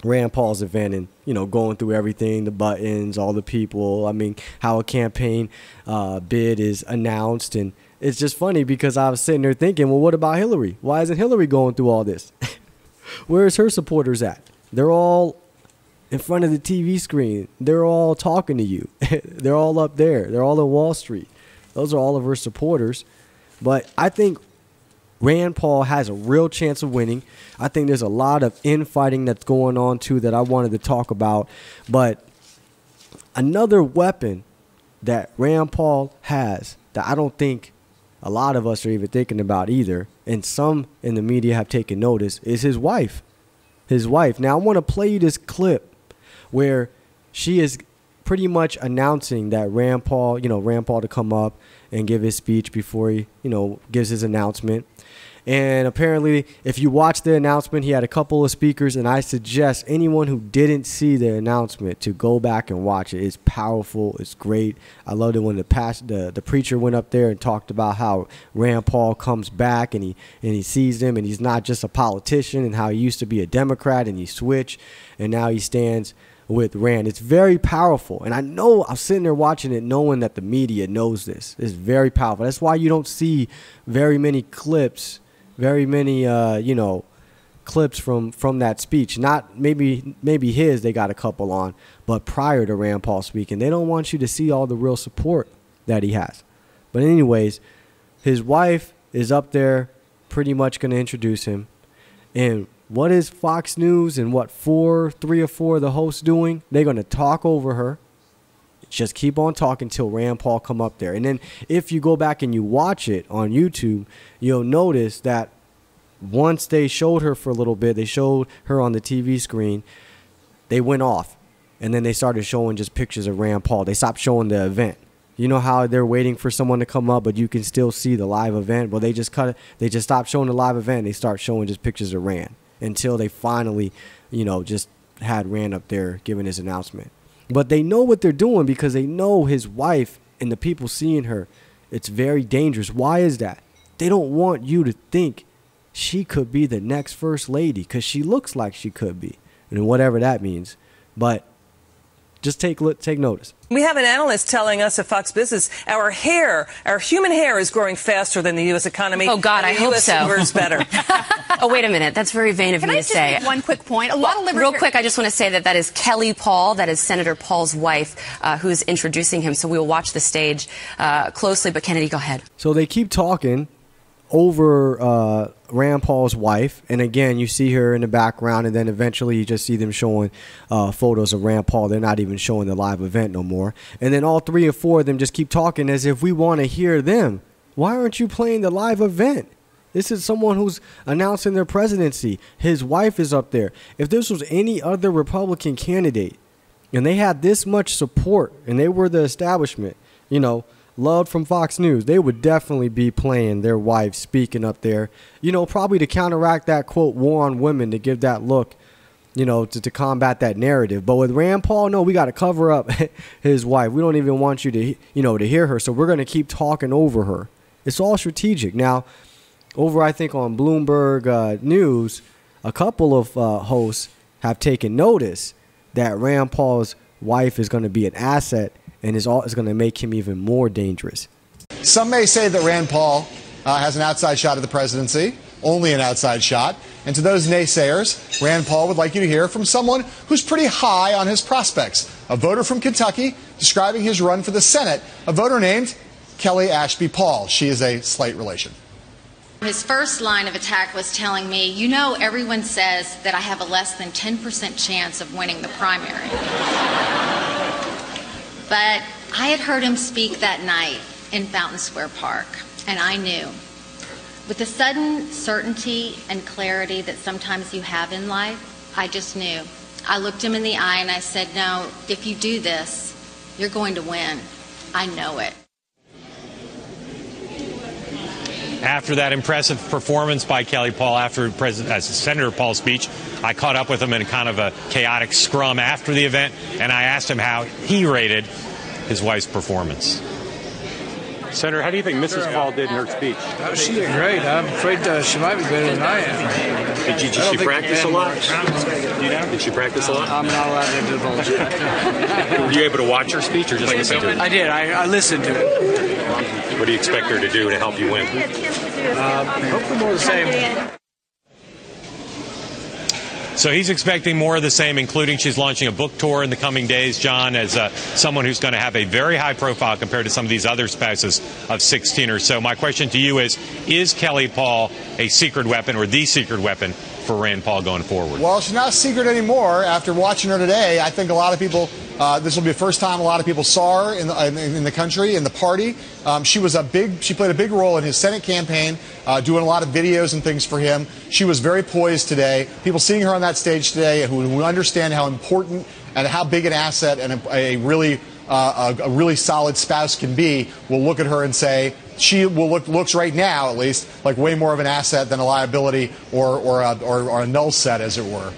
Rand Paul's event and, going through everything, the buttons, all the people. I mean, how a campaign bid is announced. And it's just funny because I was sitting there thinking, well, what about Hillary? Why isn't Hillary going through all this? Where's her supporters at? They're all in front of the TV screen. They're all talking to you. They're all up there. They're all on Wall Street. Those are all of her supporters. But I think Rand Paul has a real chance of winning. I think there's a lot of infighting that's going on, too, that I wanted to talk about. But another weapon that Rand Paul has that I don't think a lot of us are even thinking about either, and some in the media have taken notice, is his wife. His wife. Now, I want to play you this clip where she is pretty much announcing that Rand Paul to come up and give his speech before he, gives his announcement. And apparently, if you watch the announcement, he had a couple of speakers, and I suggest anyone who didn't see the announcement to go back and watch it. It's powerful. It's great. I loved it when the preacher went up there and talked about how Rand Paul comes back and he sees him, and he's not just a politician, and how he used to be a Democrat and he switched, and now he stands with Rand. It's very powerful. And I know I'm sitting there watching it knowing that the media knows this. It's very powerful. That's why you don't see very many clips, clips from that speech. Not maybe his, they got a couple on, but prior to Rand Paul speaking, they don't want you to see all the real support that he has. But anyways, his wife is up there pretty much going to introduce him. And what is Fox News and what 3 or 4 of the hosts doing? They're going to talk over her. Just keep on talking till Rand Paul come up there. And then if you go back and you watch it on YouTube, you'll notice that once they showed her for a little bit, they showed her on the TV screen, they went off. And then they started showing just pictures of Rand Paul. They stopped showing the event. You know how they're waiting for someone to come up, but you can still see the live event? Well, they just cut it. They just stopped showing the live event. They start showing just pictures of Rand until they finally, just had Rand up there giving his announcement. But they know what they're doing because they know his wife and the people seeing her. It's very dangerous. Why is that? They don't want you to think she could be the next first lady because she looks like she could be, and whatever that means. But just take notice. We have an analyst telling us at Fox Business our human hair is growing faster than the U.S. economy. Oh, God, I hope so. The U.S. better. Oh, wait a minute. That's very vain of me to say. Can I just make one quick point? Real quick, I just want to say that is Kelly Paul. That is Senator Paul's wife who's introducing him. So we will watch the stage closely. But, Kennedy, go ahead. So they keep talking over Rand Paul's wife, and again you see her in the background, and then eventually you just see them showing photos of Rand Paul. They're not even showing the live event no more, and then all 3 or 4 of them just keep talking as if we want to hear them. Why aren't you playing the live event? This is someone who's announcing their presidency. His wife is up there. If this was any other Republican candidate and they had this much support and they were the establishment, loved from Fox News, they would definitely be playing their wife speaking up there, probably to counteract that, quote, war on women, to give that look, to combat that narrative. But with Rand Paul, no, we got to cover up his wife. We don't even want you to, to hear her. So we're going to keep talking over her. It's all strategic. Now, over, I think, on Bloomberg News, a couple of hosts have taken notice that Rand Paul's wife is going to be an asset and is going to make him even more dangerous. Some may say that Rand Paul has an outside shot at the presidency, only an outside shot. And to those naysayers, Rand Paul would like you to hear from someone who's pretty high on his prospects, a voter from Kentucky describing his run for the Senate, a voter named Kelly Ashby Paul. She is a Slate relation. His first line of attack was telling me, everyone says that I have a less than 10% chance of winning the primary. But I had heard him speak that night in Fountain Square Park, and I knew. With the sudden certainty and clarity that sometimes you have in life, I just knew I looked him in the eye and I said, no, if you do this, you're going to win. I know it. After that impressive performance by Kelly Paul, after Senator Paul's speech, I caught up with him in kind of a chaotic scrum after the event, and I asked him how he rated his wife's performance. Senator, how do you think Mrs. Paul did in her speech? Oh, she did great. I'm afraid she might be better than I am. Did she practice a lot? Did she practice a lot? I'm not allowed to divulge it. Were you able to watch her speech or just listen to it? I did. I listened to it. What do you expect her to do to help you win? Hopefully more of the same. So he's expecting more of the same, including she's launching a book tour in the coming days, John, as someone who's going to have a very high profile compared to some of these other spouses of 16 or so. My question to you is Kelly Paul a secret weapon or the secret weapon for Rand Paul going forward? Well, she's not a secret anymore. After watching her today, I think a lot of people, this will be the first time a lot of people saw her in the country, in the party. She played a big role in his Senate campaign, doing a lot of videos and things for him. She was very poised today. People seeing her on that stage today who understand how important and how big an asset and a really solid spouse can be will look at her and say, she looks right now, at least, like way more of an asset than a liability or a null set, as it were.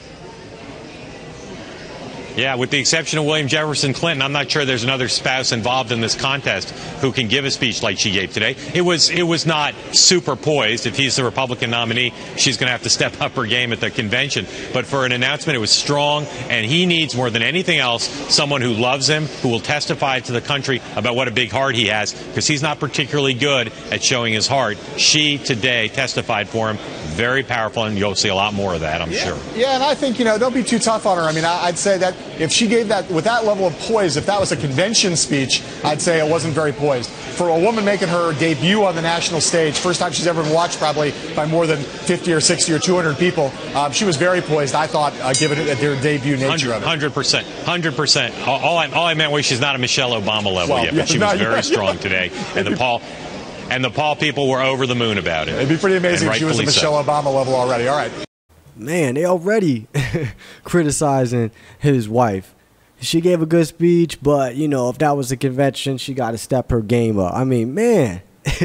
Yeah, with the exception of William Jefferson Clinton, I'm not sure there's another spouse involved in this contest who can give a speech like she gave today. It was not super poised. If he's the Republican nominee, she's going to have to step up her game at the convention. But for an announcement, it was strong, and he needs more than anything else someone who loves him, who will testify to the country about what a big heart he has, because he's not particularly good at showing his heart. She today testified for him. Very powerful, and you'll see a lot more of that, I'm sure. Yeah, and I think, don't be too tough on her. I mean, I'd say that if she gave that with that level of poise, if that was a convention speech, I'd say it wasn't very poised. For a woman making her debut on the national stage, first time she's ever been watched probably by more than 50 or 60 or 200 people, she was very poised, I thought, given their debut nature of it. 100%. All I meant was she's not a Michelle Obama level yet, but she was very strong today. And the Paul people were over the moon about it. It'd be pretty amazing if she was a Michelle Obama level already. All right. Man, they already criticizing his wife. She gave a good speech, but, if that was a convention, she got to step her game up. I mean, man,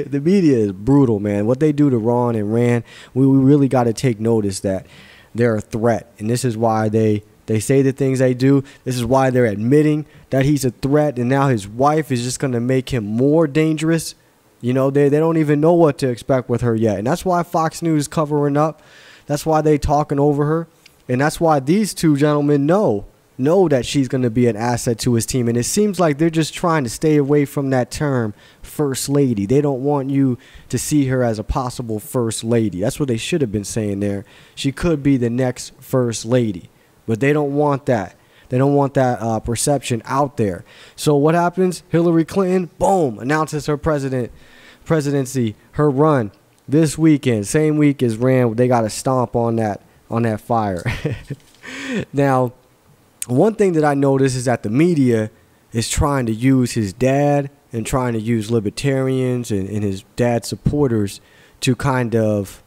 the media is brutal, man. What they do to Ron and Rand, we really got to take notice that they're a threat. And this is why they say the things they do. This is why they're admitting that he's a threat. And now his wife is just going to make him more dangerous. They don't even know what to expect with her yet. And that's why Fox News is covering up. That's why they talking over her. And that's why these two gentlemen know that she's going to be an asset to his team. And it seems like they're just trying to stay away from that term, first lady. They don't want you to see her as a possible first lady. That's what they should have been saying there. She could be the next first lady. But they don't want that. They don't want that perception out there. So what happens? Hillary Clinton, boom, announces her presidency, her run this weekend, same week as Rand. They got to stomp on that fire. Now, one thing that I noticed is that the media is trying to use his dad and trying to use libertarians and his dad's supporters to kind of,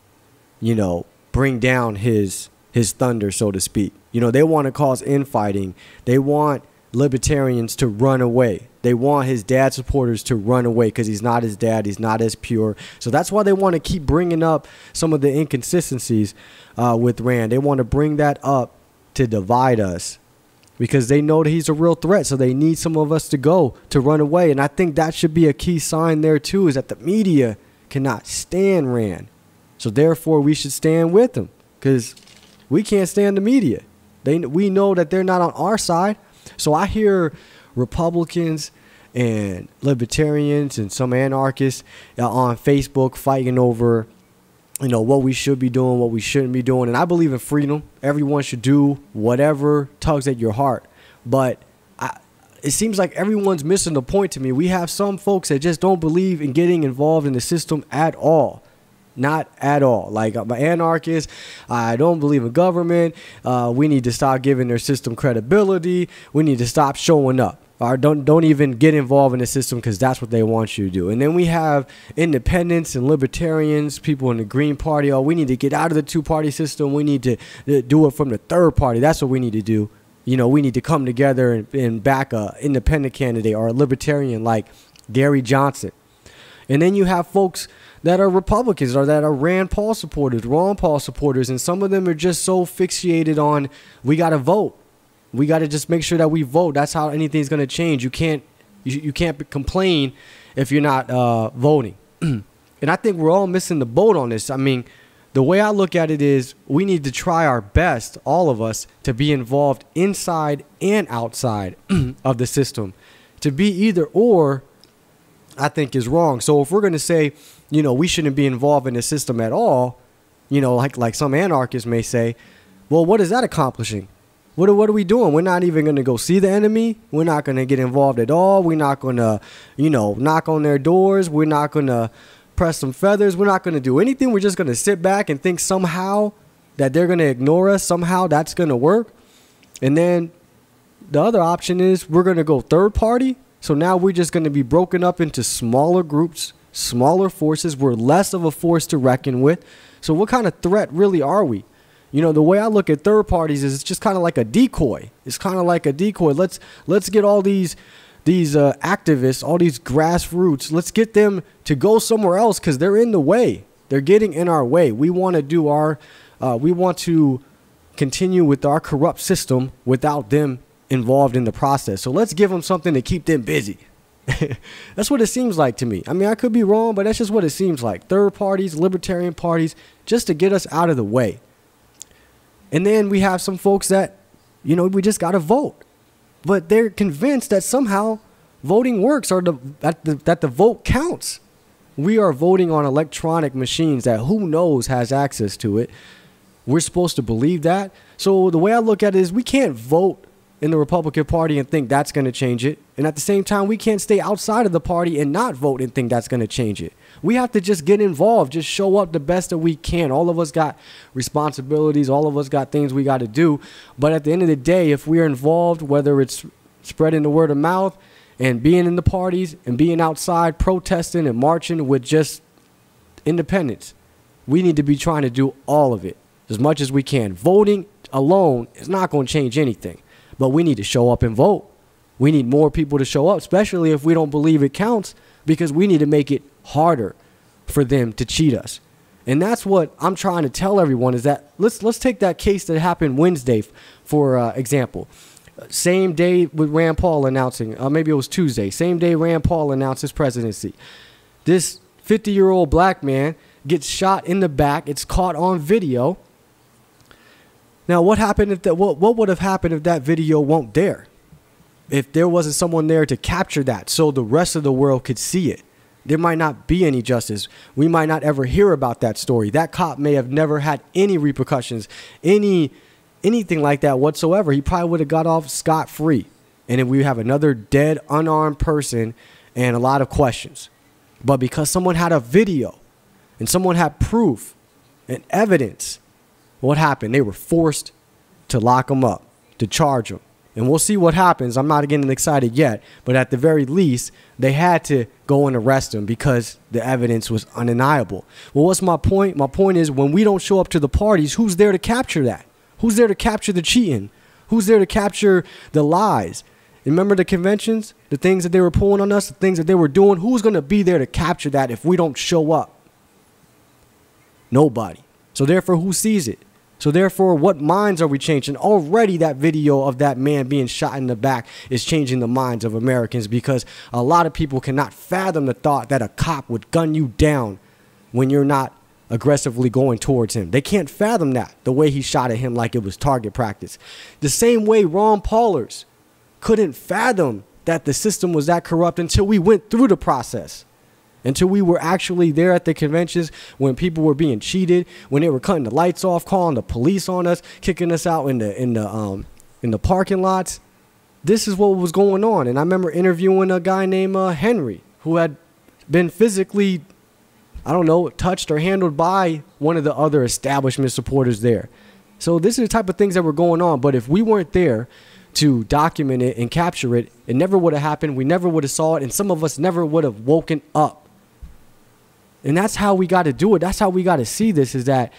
bring down his thunder, so to speak. They want to cause infighting. They want libertarians to run away. They want his dad supporters to run away because he's not his dad. He's not as pure. So that's why they want to keep bringing up some of the inconsistencies with Rand. They want to bring that up to divide us because they know that he's a real threat. So they need some of us to run away. And I think that should be a key sign there, too, is that the media cannot stand Rand. So therefore, we should stand with him because we can't stand the media. We know that they're not on our side. So I hear Republicans and libertarians and some anarchists on Facebook fighting over, what we should be doing, what we shouldn't be doing. And I believe in freedom. Everyone should do whatever tugs at your heart. But it seems like everyone's missing the point to me. We have some folks that just don't believe in getting involved in the system at all. Not at all. Like, I'm an anarchist. I don't believe in government. We need to stop giving their system credibility. We need to stop showing up. Or don't even get involved in the system because that's what they want you to do. And then we have independents and libertarians, people in the Green Party. Oh, we need to get out of the two-party system. We need to do it from the third party. That's what we need to do. we need to come together and back a independent candidate or a libertarian like Gary Johnson. And then you have folks that are Republicans or that are Rand Paul supporters, Ron Paul supporters, and some of them are just so fixated on, we got to vote. We got to just make sure that we vote. That's how anything's going to change. You can't complain if you're not voting. And I think we're all missing the boat on this. I mean, the way I look at it is we need to try our best, all of us, to be involved inside and outside of the system. To be either or, I think, is wrong. So if we're going to say, we shouldn't be involved in the system at all, like some anarchists may say, well, what is that accomplishing? What are we doing? We're not even going to go see the enemy. We're not going to get involved at all. We're not going to, knock on their doors. We're not going to press some feathers. We're not going to do anything. We're just going to sit back and think somehow that they're going to ignore us. Somehow that's going to work. And then the other option is we're going to go third party. So now we're just going to be broken up into smaller groups, smaller forces. We're less of a force to reckon with. So what kind of threat really are we? The way I look at third parties is it's just kind of like a decoy. It's kind of like a decoy. Let's get all these activists, all these grassroots, let's get them to go somewhere else because they're in the way. They're getting in our way. We want to do we want to continue with our corrupt system without them involved in the process. So let's give them something to keep them busy. That's what it seems like to me. I mean, I could be wrong, but that's just what it seems like. Third parties, libertarian parties, just to get us out of the way. And then we have some folks that, we just got to vote. But they're convinced that somehow voting works or that the vote counts. We are voting on electronic machines that who knows has access to it. We're supposed to believe that. So the way I look at it is we can't vote in the Republican Party and think that's going to change it. And at the same time, we can't stay outside of the party and not vote and think that's going to change it. We have to just get involved, just show up the best that we can. All of us got responsibilities. All of us got things we got to do. But at the end of the day, if we're involved, whether it's spreading the word of mouth and being in the parties and being outside protesting and marching with just independence, we need to be trying to do all of it as much as we can. Voting alone is not going to change anything. But we need to show up and vote. We need more people to show up, especially if we don't believe it counts, because we need to make it harder for them to cheat us. And that's what I'm trying to tell everyone is that let's take that case that happened Wednesday, for example. Same day with Rand Paul announcing, maybe it was Tuesday, same day Rand Paul announced his presidency. This 50-year-old black man gets shot in the back. It's caught on video. Now, what happened if what would have happened if that video weren't there? If there wasn't someone there to capture that so the rest of the world could see it? There might not be any justice. We might not ever hear about that story. That cop may have never had any repercussions, anything like that whatsoever. He probably would have got off scot-free. And then we have another dead, unarmed person and a lot of questions. But because someone had a video and someone had proof and evidence, what happened? They were forced to lock him up, to charge him. And we'll see what happens. I'm not getting excited yet. But at the very least, they had to go and arrest him because the evidence was undeniable. Well, what's my point? My point is when we don't show up to the parties, who's there to capture that? Who's there to capture the cheating? Who's there to capture the lies? Remember the conventions? The things that they were pulling on us? The things that they were doing? Who's going to be there to capture that if we don't show up? Nobody. So therefore, who sees it? So therefore, what minds are we changing? Already that video of that man being shot in the back is changing the minds of Americans because a lot of people cannot fathom the thought that a cop would gun you down when you're not aggressively going towards him. They can't fathom that, the way he shot at him like it was target practice. The same way Ron Paulers couldn't fathom that the system was that corrupt until we went through the process. Until we were actually there at the conventions when people were being cheated, when they were cutting the lights off, calling the police on us, kicking us out in the parking lots. This is what was going on. And I remember interviewing a guy named Henry who had been physically, touched or handled by one of the other establishment supporters there. So this is the type of things that were going on. But if we weren't there to document it and capture it, it never would have happened. We never would have saw it. And some of us never would have woken up. And that's how we got to do it. That's how we got to see this, is that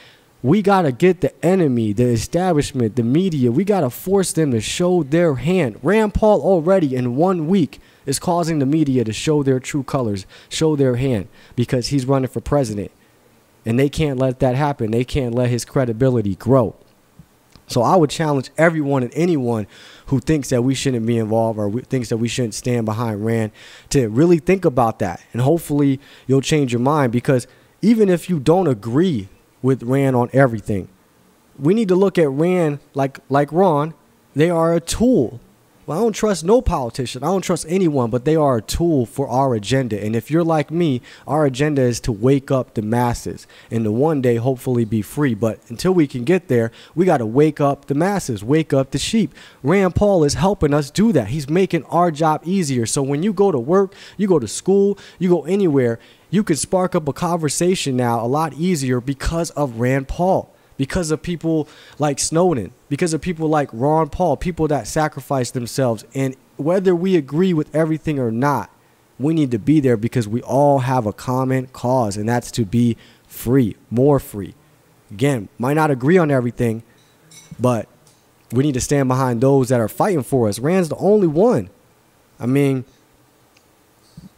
We got to get the enemy, the establishment, the media. We got to force them to show their hand. Rand Paul already in 1 week is causing the media to show their true colors, show their hand, because he's running for president. And they can't let that happen. They can't let his credibility grow. So I would challenge everyone and anyone who thinks that we shouldn't be involved or thinks that we shouldn't stand behind Rand to really think about that. And hopefully you'll change your mind, because even if you don't agree with Rand on everything, we need to look at Rand like Ron. They are a tool. Well, I don't trust no politician. I don't trust anyone, but they are a tool for our agenda. And if you're like me, our agenda is to wake up the masses and to one day hopefully be free. But until we can get there, we got to wake up the masses, wake up the sheep. Rand Paul is helping us do that. He's making our job easier. So when you go to work, you go to school, you go anywhere, you can spark up a conversation now a lot easier because of Rand Paul. Because of people like Snowden, because of people like Ron Paul, people that sacrifice themselves. And whether we agree with everything or not, we need to be there because we all have a common cause, and that's to be free, more free. Again, might not agree on everything, but we need to stand behind those that are fighting for us. Rand's the only one. I mean,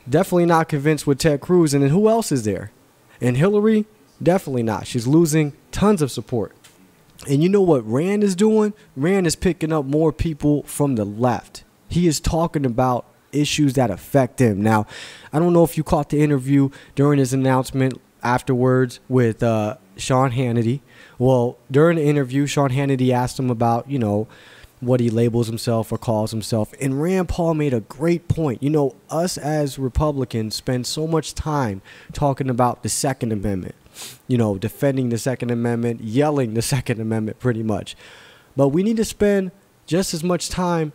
definitely not convinced with Ted Cruz. And then who else is there? And Hillary? Definitely not. She's losing tons of support. And you know what Rand is doing? Rand is picking up more people from the left. He is talking about issues that affect him. Now, I don't know if you caught the interview during his announcement afterwards with Sean Hannity. Well, during the interview, Sean Hannity asked him about, you know, what he labels himself or calls himself. And Rand Paul made a great point. You know, us as Republicans spend so much time talking about the Second Amendment, you know, defending the Second Amendment, yelling the Second Amendment pretty much. But we need to spend just as much time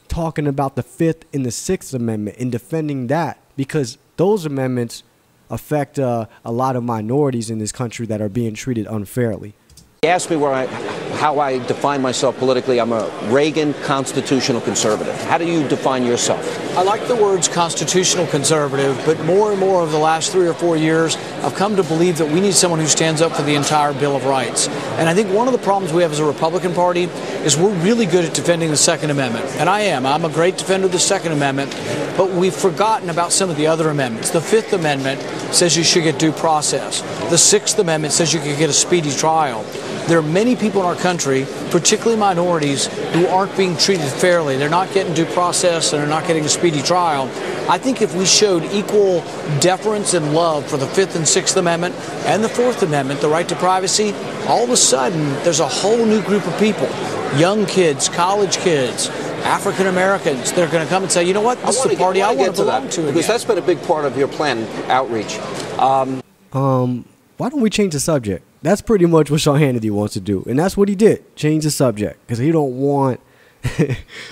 talking about the Fifth and the Sixth Amendment and defending that, because those amendments affect a lot of minorities in this country that are being treated unfairly. He asked me how I define myself politically. I'm a Reagan constitutional conservative. How do you define yourself? I like the words constitutional conservative, but more and more over the last 3 or 4 years, I've come to believe that we need someone who stands up for the entire Bill of Rights. And I think one of the problems we have as a Republican Party is we're really good at defending the Second Amendment. And I'm a great defender of the Second Amendment, but we've forgotten about some of the other amendments. The Fifth Amendment says you should get due process. The Sixth Amendment says you can get a speedy trial. There are many people in our country, particularly minorities, who aren't being treated fairly. They're not getting due process and they're not getting a speedy trial. I think if we showed equal deference and love for the Fifth and Sixth Amendment and the Fourth Amendment, the right to privacy, all of a sudden there's a whole new group of people, young kids, college kids, African Americans, they're going to come and say, you know what, this is the party I want to belong to again. Because that's been a big part of your plan, outreach. Why don't we change the subject? That's pretty much what Sean Hannity wants to do. And that's what he did. Change the subject. Because he don't want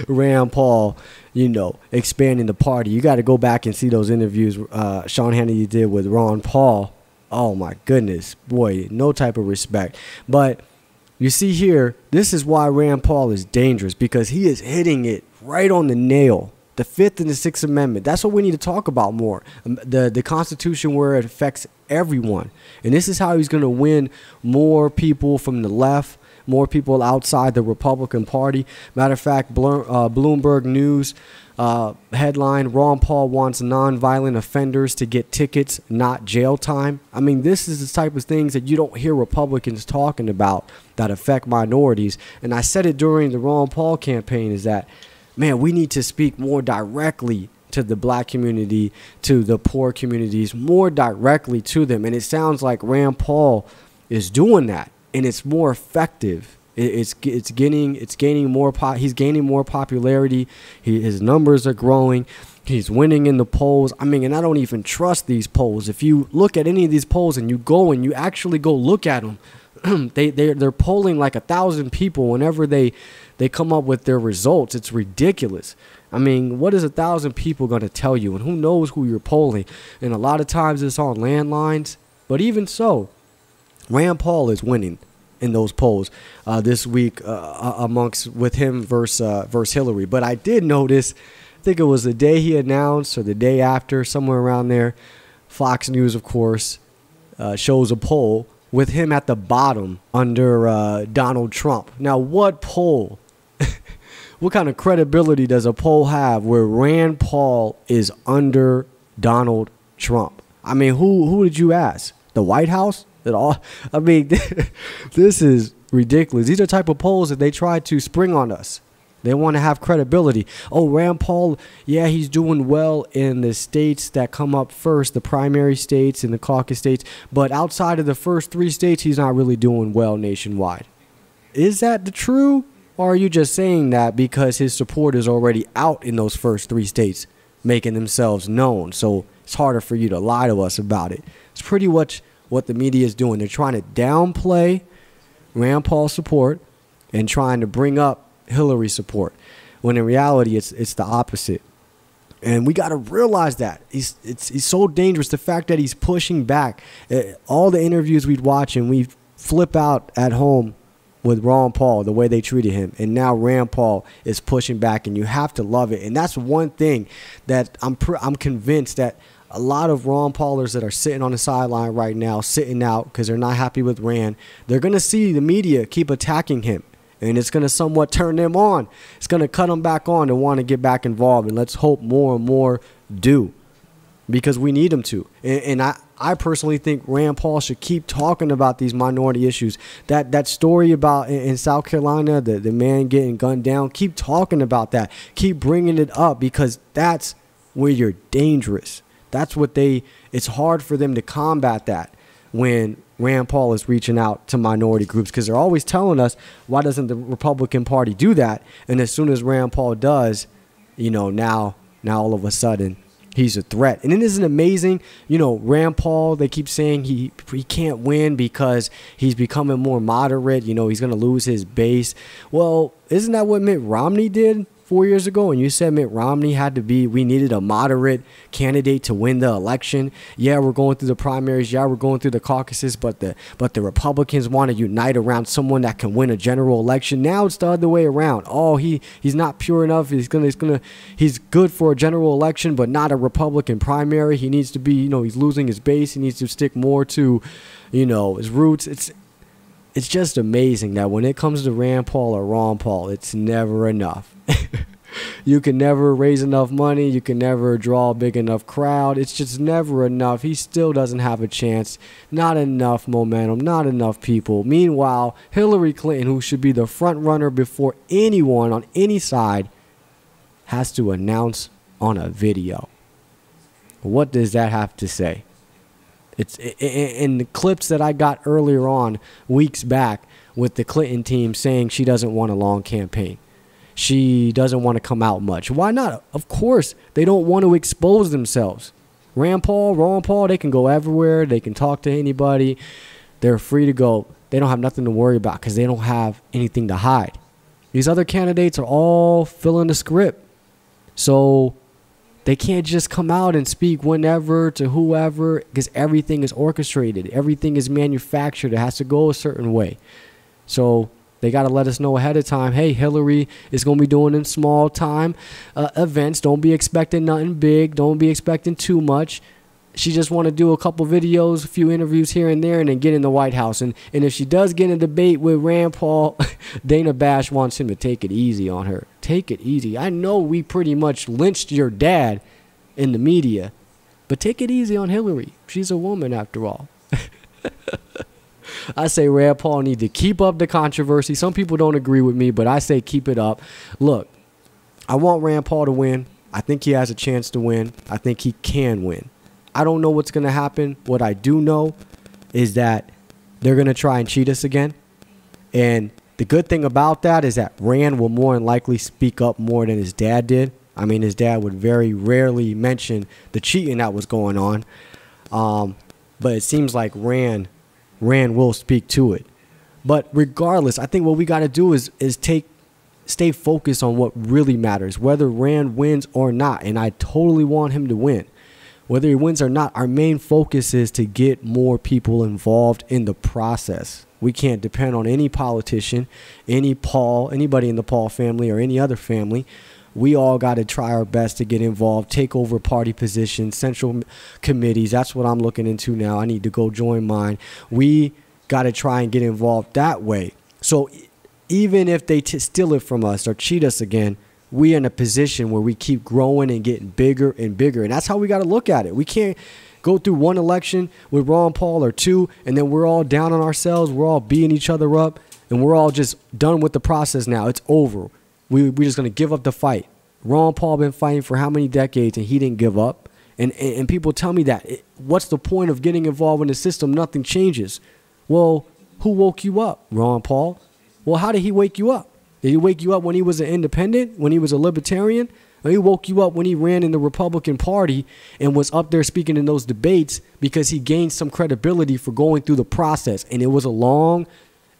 Rand Paul, you know, expanding the party. You got to go back and see those interviews Sean Hannity did with Ron Paul. Oh, my goodness. Boy, no type of respect. But you see here, this is why Rand Paul is dangerous. Because he is hitting it right on the nail. The Fifth and the Sixth Amendment. That's what we need to talk about more. The Constitution, where it affects everyone. And this is how he's going to win more people from the left, more people outside the Republican Party. Matter of fact, Bloomberg News headline, Ron Paul wants nonviolent offenders to get tickets, not jail time. I mean, this is the type of things that you don't hear Republicans talking about that affect minorities. And I said it during the Ron Paul campaign, is that, man, we need to speak more directly to the black community, to the poor communities, more directly to them. And it sounds like Rand Paul is doing that, and it's more effective. He's gaining more popularity. His numbers are growing. He's winning in the polls. I mean, and I don't even trust these polls. If you look at any of these polls and you actually go look at them, they're polling like 1,000 people whenever they come up with their results. It's ridiculous. I mean, what is 1,000 people going to tell you? And who knows who you're polling? And a lot of times it's on landlines. But even so, Rand Paul is winning in those polls this week with him versus Hillary. But I did notice, I think it was the day he announced or the day after, somewhere around there, Fox News, of course, shows a poll. with him at the bottom under Donald Trump. Now, what poll, what kind of credibility does a poll have where Rand Paul is under Donald Trump? I mean, who did you ask? The White House? At all? I mean, this is ridiculous. These are the type of polls that they try to spring on us. They want to have credibility. Oh, Rand Paul, yeah, he's doing well in the states that come up first, the primary states and the caucus states. But outside of the first 3 states, he's not really doing well nationwide. Is that the true? Or are you just saying that because his support is already out in those first 3 states, making themselves known? So it's harder for you to lie to us about it. It's pretty much what the media is doing. They're trying to downplay Rand Paul's support and trying to bring up Hillary support, when in reality it's the opposite. And we got to realize that he's so dangerous. The fact that he's pushing back, all the interviews we'd watch and we flip out at home with Ron Paul, the way they treated him, and now Rand Paul is pushing back, and you have to love it. And that's one thing that I'm convinced that a lot of Ron Paulers that are sitting on the sideline right now, sitting out because they're not happy with Rand, they're going to see the media keep attacking him. And it's going to somewhat turn them on. It's going to cut them back on to want to get back involved. And let's hope more and more do, because we need them to. And I personally think Rand Paul should keep talking about these minority issues. That story about in South Carolina, the man getting gunned down, keep talking about that. Keep bringing it up, because that's where you're dangerous. That's what it's hard for them to combat that when Rand Paul is reaching out to minority groups, because they're always telling us, why doesn't the Republican Party do that? And as soon as Rand Paul does, now all of a sudden he's a threat. And it isn't amazing, Rand Paul, they keep saying he can't win because he's becoming more moderate, he's going to lose his base. Well, isn't that what Mitt Romney did 4 years ago? And you said Mitt Romney we needed a moderate candidate to win the election. Yeah, we're going through the primaries. Yeah, we're going through the caucuses, but the Republicans want to unite around someone that can win a general election. Now it's the other way around. Oh, he's not pure enough. He's good for a general election, but not a Republican primary. He needs to be, he's losing his base. He needs to stick more to, his roots. It's just amazing that when it comes to Rand Paul or Ron Paul, it's never enough. You can never raise enough money. You can never draw a big enough crowd. It's just never enough. He still doesn't have a chance. Not enough momentum. Not enough people. Meanwhile, Hillary Clinton, who should be the front runner before anyone on any side, has to announce on a video. What does that have to say? It's in the clips that I got earlier on, weeks back, with the Clinton team saying she doesn't want a long campaign. She doesn't want to come out much. Why not? Of course, they don't want to expose themselves. Rand Paul, Ron Paul, they can go everywhere. They can talk to anybody. They're free to go. They don't have nothing to worry about because they don't have anything to hide. These other candidates are all filling the script. So they can't just come out and speak whenever to whoever, because everything is orchestrated. Everything is manufactured. It has to go a certain way. So they got to let us know ahead of time, hey, Hillary is going to be doing in small time events. Don't be expecting nothing big. Don't be expecting too much. She just want to do a couple videos, a few interviews here and there, and then get in the White House. And if she does get in a debate with Rand Paul, Dana Bash wants him to take it easy on her. Take it easy. I know we pretty much lynched your dad in the media, but take it easy on Hillary. She's a woman after all. I say Rand Paul need to keep up the controversy. Some people don't agree with me, but I say keep it up. Look, I want Rand Paul to win. I think he has a chance to win. I think he can win. I don't know what's going to happen. What I do know is that they're going to try and cheat us again. And the good thing about that is that Rand will more than likely speak up more than his dad did. I mean, his dad would very rarely mention the cheating that was going on. But it seems like Rand will speak to it. But regardless, I think what we got to do is stay focused on what really matters, whether Rand wins or not. And I totally want him to win. Whether he wins or not, our main focus is to get more people involved in the process. We can't depend on any politician, anybody in the Paul family or any other family. We all got to try our best to get involved, take over party positions, central committees. That's what I'm looking into now. I need to go join mine. We got to try and get involved that way. So even if they steal it from us or cheat us again, we're in a position where we keep growing and getting bigger and bigger. And that's how we got to look at it. We can't go through one election with Ron Paul or two, and then we're all down on ourselves. We're all beating each other up, and we're all just done with the process now. It's over. We're just going to give up the fight. Ron Paul been fighting for how many decades, and he didn't give up. And people tell me that. What's the point of getting involved in the system? Nothing changes. Well, who woke you up? Ron Paul. Well, how did he wake you up? Did he wake you up when he was an independent, when he was a libertarian? Or he woke you up when he ran in the Republican Party and was up there speaking in those debates because he gained some credibility for going through the process. And it was a long,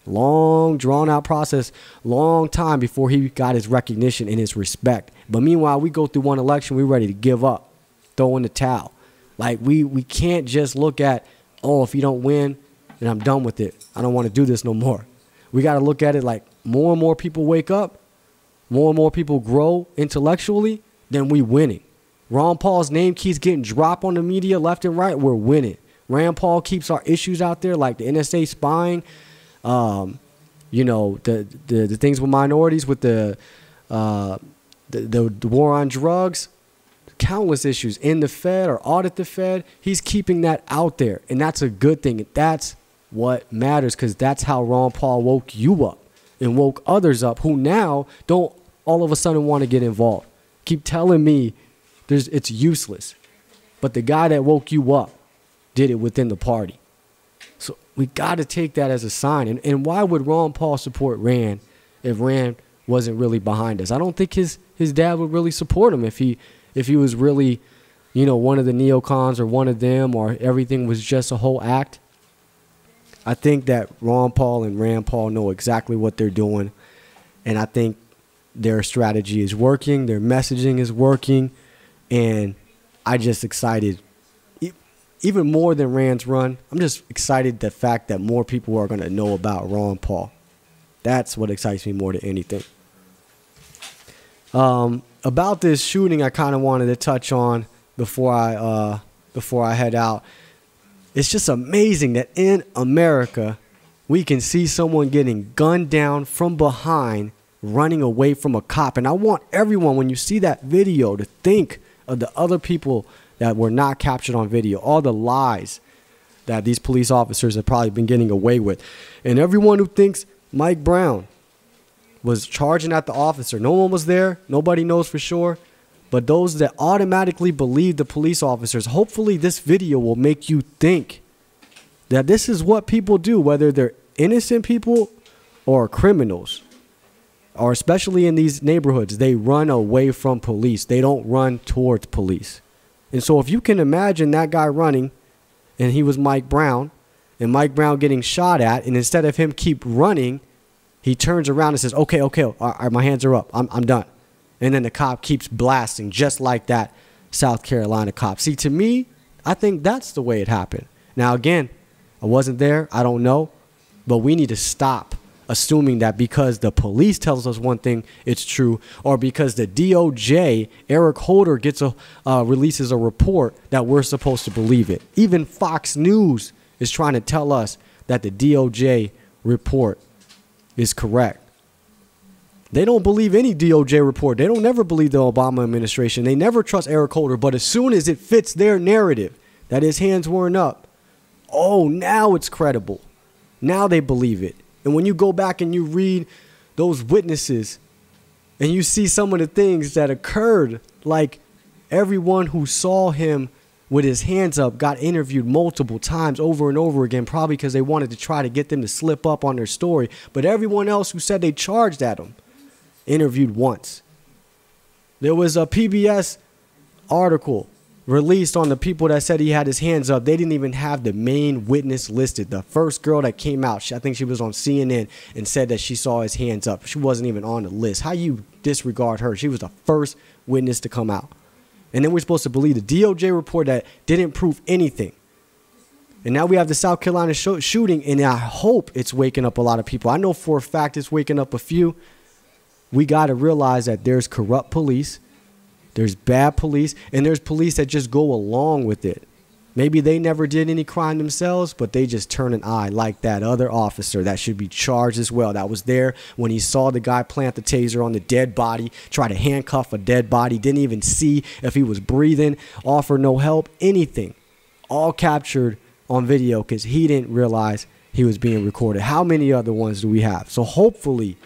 drawn-out process, long time before he got his recognition and his respect. But meanwhile, we go through one election, we're ready to give up, throw in the towel. Like, we can't just look at, oh, if you don't win, then I'm done with it. I don't want to do this no more. We got to look at it like more and more people wake up, more and more people grow intellectually, then we winning. Ron Paul's name keeps getting dropped on the media left and right, we're winning. Rand Paul keeps our issues out there like the NSA spying, you know, the things with minorities, with the war on drugs, countless issues in the Fed or audit the Fed. He's keeping that out there, and that's a good thing. That's what matters, because that's how Ron Paul woke you up and woke others up who now don't all of a sudden want to get involved. Keep telling me it's useless. But the guy that woke you up did it within the party. So we got to take that as a sign. And why would Ron Paul support Rand if Rand wasn't really behind us? I don't think his dad would really support him if he was really, you know, one of the neocons or one of them, or everything was just a whole act. I think that Ron Paul and Rand Paul know exactly what they're doing, and I think their strategy is working, their messaging is working, and I just excited, even more than Rand's run, I'm just excited the fact that more people are going to know about Ron Paul. That's what excites me more than anything. About this shooting, I kind of wanted to touch on before I head out. It's just amazing that in America, we can see someone getting gunned down from behind, running away from a cop. And I want everyone, when you see that video, to think of the other people that were not captured on video, all the lies that these police officers have probably been getting away with. And everyone who thinks Mike Brown was charging at the officer, no one was there, nobody knows for sure. But those that automatically believe the police officers, hopefully this video will make you think that this is what people do, whether they're innocent people or criminals, or especially in these neighborhoods, they run away from police. They don't run towards police. And so if you can imagine that guy running, and he was Mike Brown, and Mike Brown getting shot at, and instead of him keep running, he turns around and says, okay, all right, my hands are up. I'm done. And then the cop keeps blasting, just like that South Carolina cop. See, to me, I think that's the way it happened. Now, again, I wasn't there. I don't know. But we need to stop assuming that because the police tells us one thing, it's true, or because the DOJ, Eric Holder, releases a report that we're supposed to believe it. Even Fox News is trying to tell us that the DOJ report is correct. They don't believe any DOJ report. They don't never believe the Obama administration. They never trust Eric Holder. But as soon as it fits their narrative that his hands weren't up, oh, now it's credible. Now they believe it. And when you go back and you read those witnesses and you see some of the things that occurred, like everyone who saw him with his hands up got interviewed multiple times over and over again, probably because they wanted to try to get them to slip up on their story. But everyone else who said they charged at him interviewed once. There was a PBS article released on the people that said he had his hands up. They didn't even have the main witness listed. The first girl that came out, I think she was on CNN and said that she saw his hands up. She wasn't even on the list. How you disregard her? She was the first witness to come out. And then we're supposed to believe the DOJ report that didn't prove anything. And now we have the South Carolina shooting, and I hope it's waking up a lot of people. I know for a fact it's waking up a few. We got to realize that there's corrupt police, there's bad police, and there's police that just go along with it. Maybe they never did any crime themselves, but they just turn an eye like that other officer that should be charged as well. That was there when he saw the guy plant the taser on the dead body, try to handcuff a dead body, didn't even see if he was breathing, offer no help, anything. All captured on video because he didn't realize he was being recorded. How many other ones do we have? So hopefully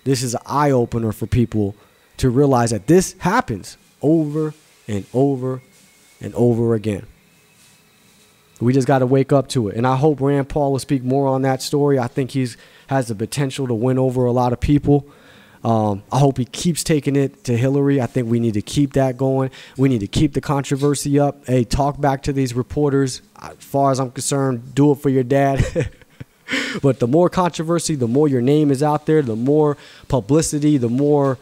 this is an eye-opener for people to realize that this happens over and over and over again. We just got to wake up to it. And I hope Rand Paul will speak more on that story. I think he has the potential to win over a lot of people. I hope he keeps taking it to Hillary. I think we need to keep that going. We need to keep the controversy up. Hey, talk back to these reporters. As far as I'm concerned, do it for your dad. But the more controversy, the more your name is out there, the more publicity, the more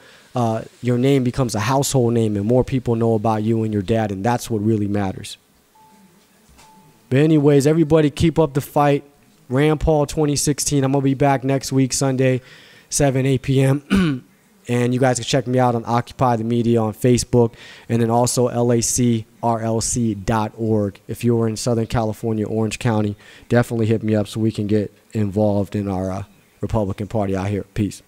your name becomes a household name and more people know about you and your dad. And that's what really matters. But anyways, everybody keep up the fight. Rand Paul 2016. I'm going to be back next week, Sunday, 8 p.m. And you guys can check me out on Occupy the Media on Facebook and then also lacrlc.org. If you're in Southern California, Orange County, definitely hit me up so we can get involved in our Republican Party out here. Peace.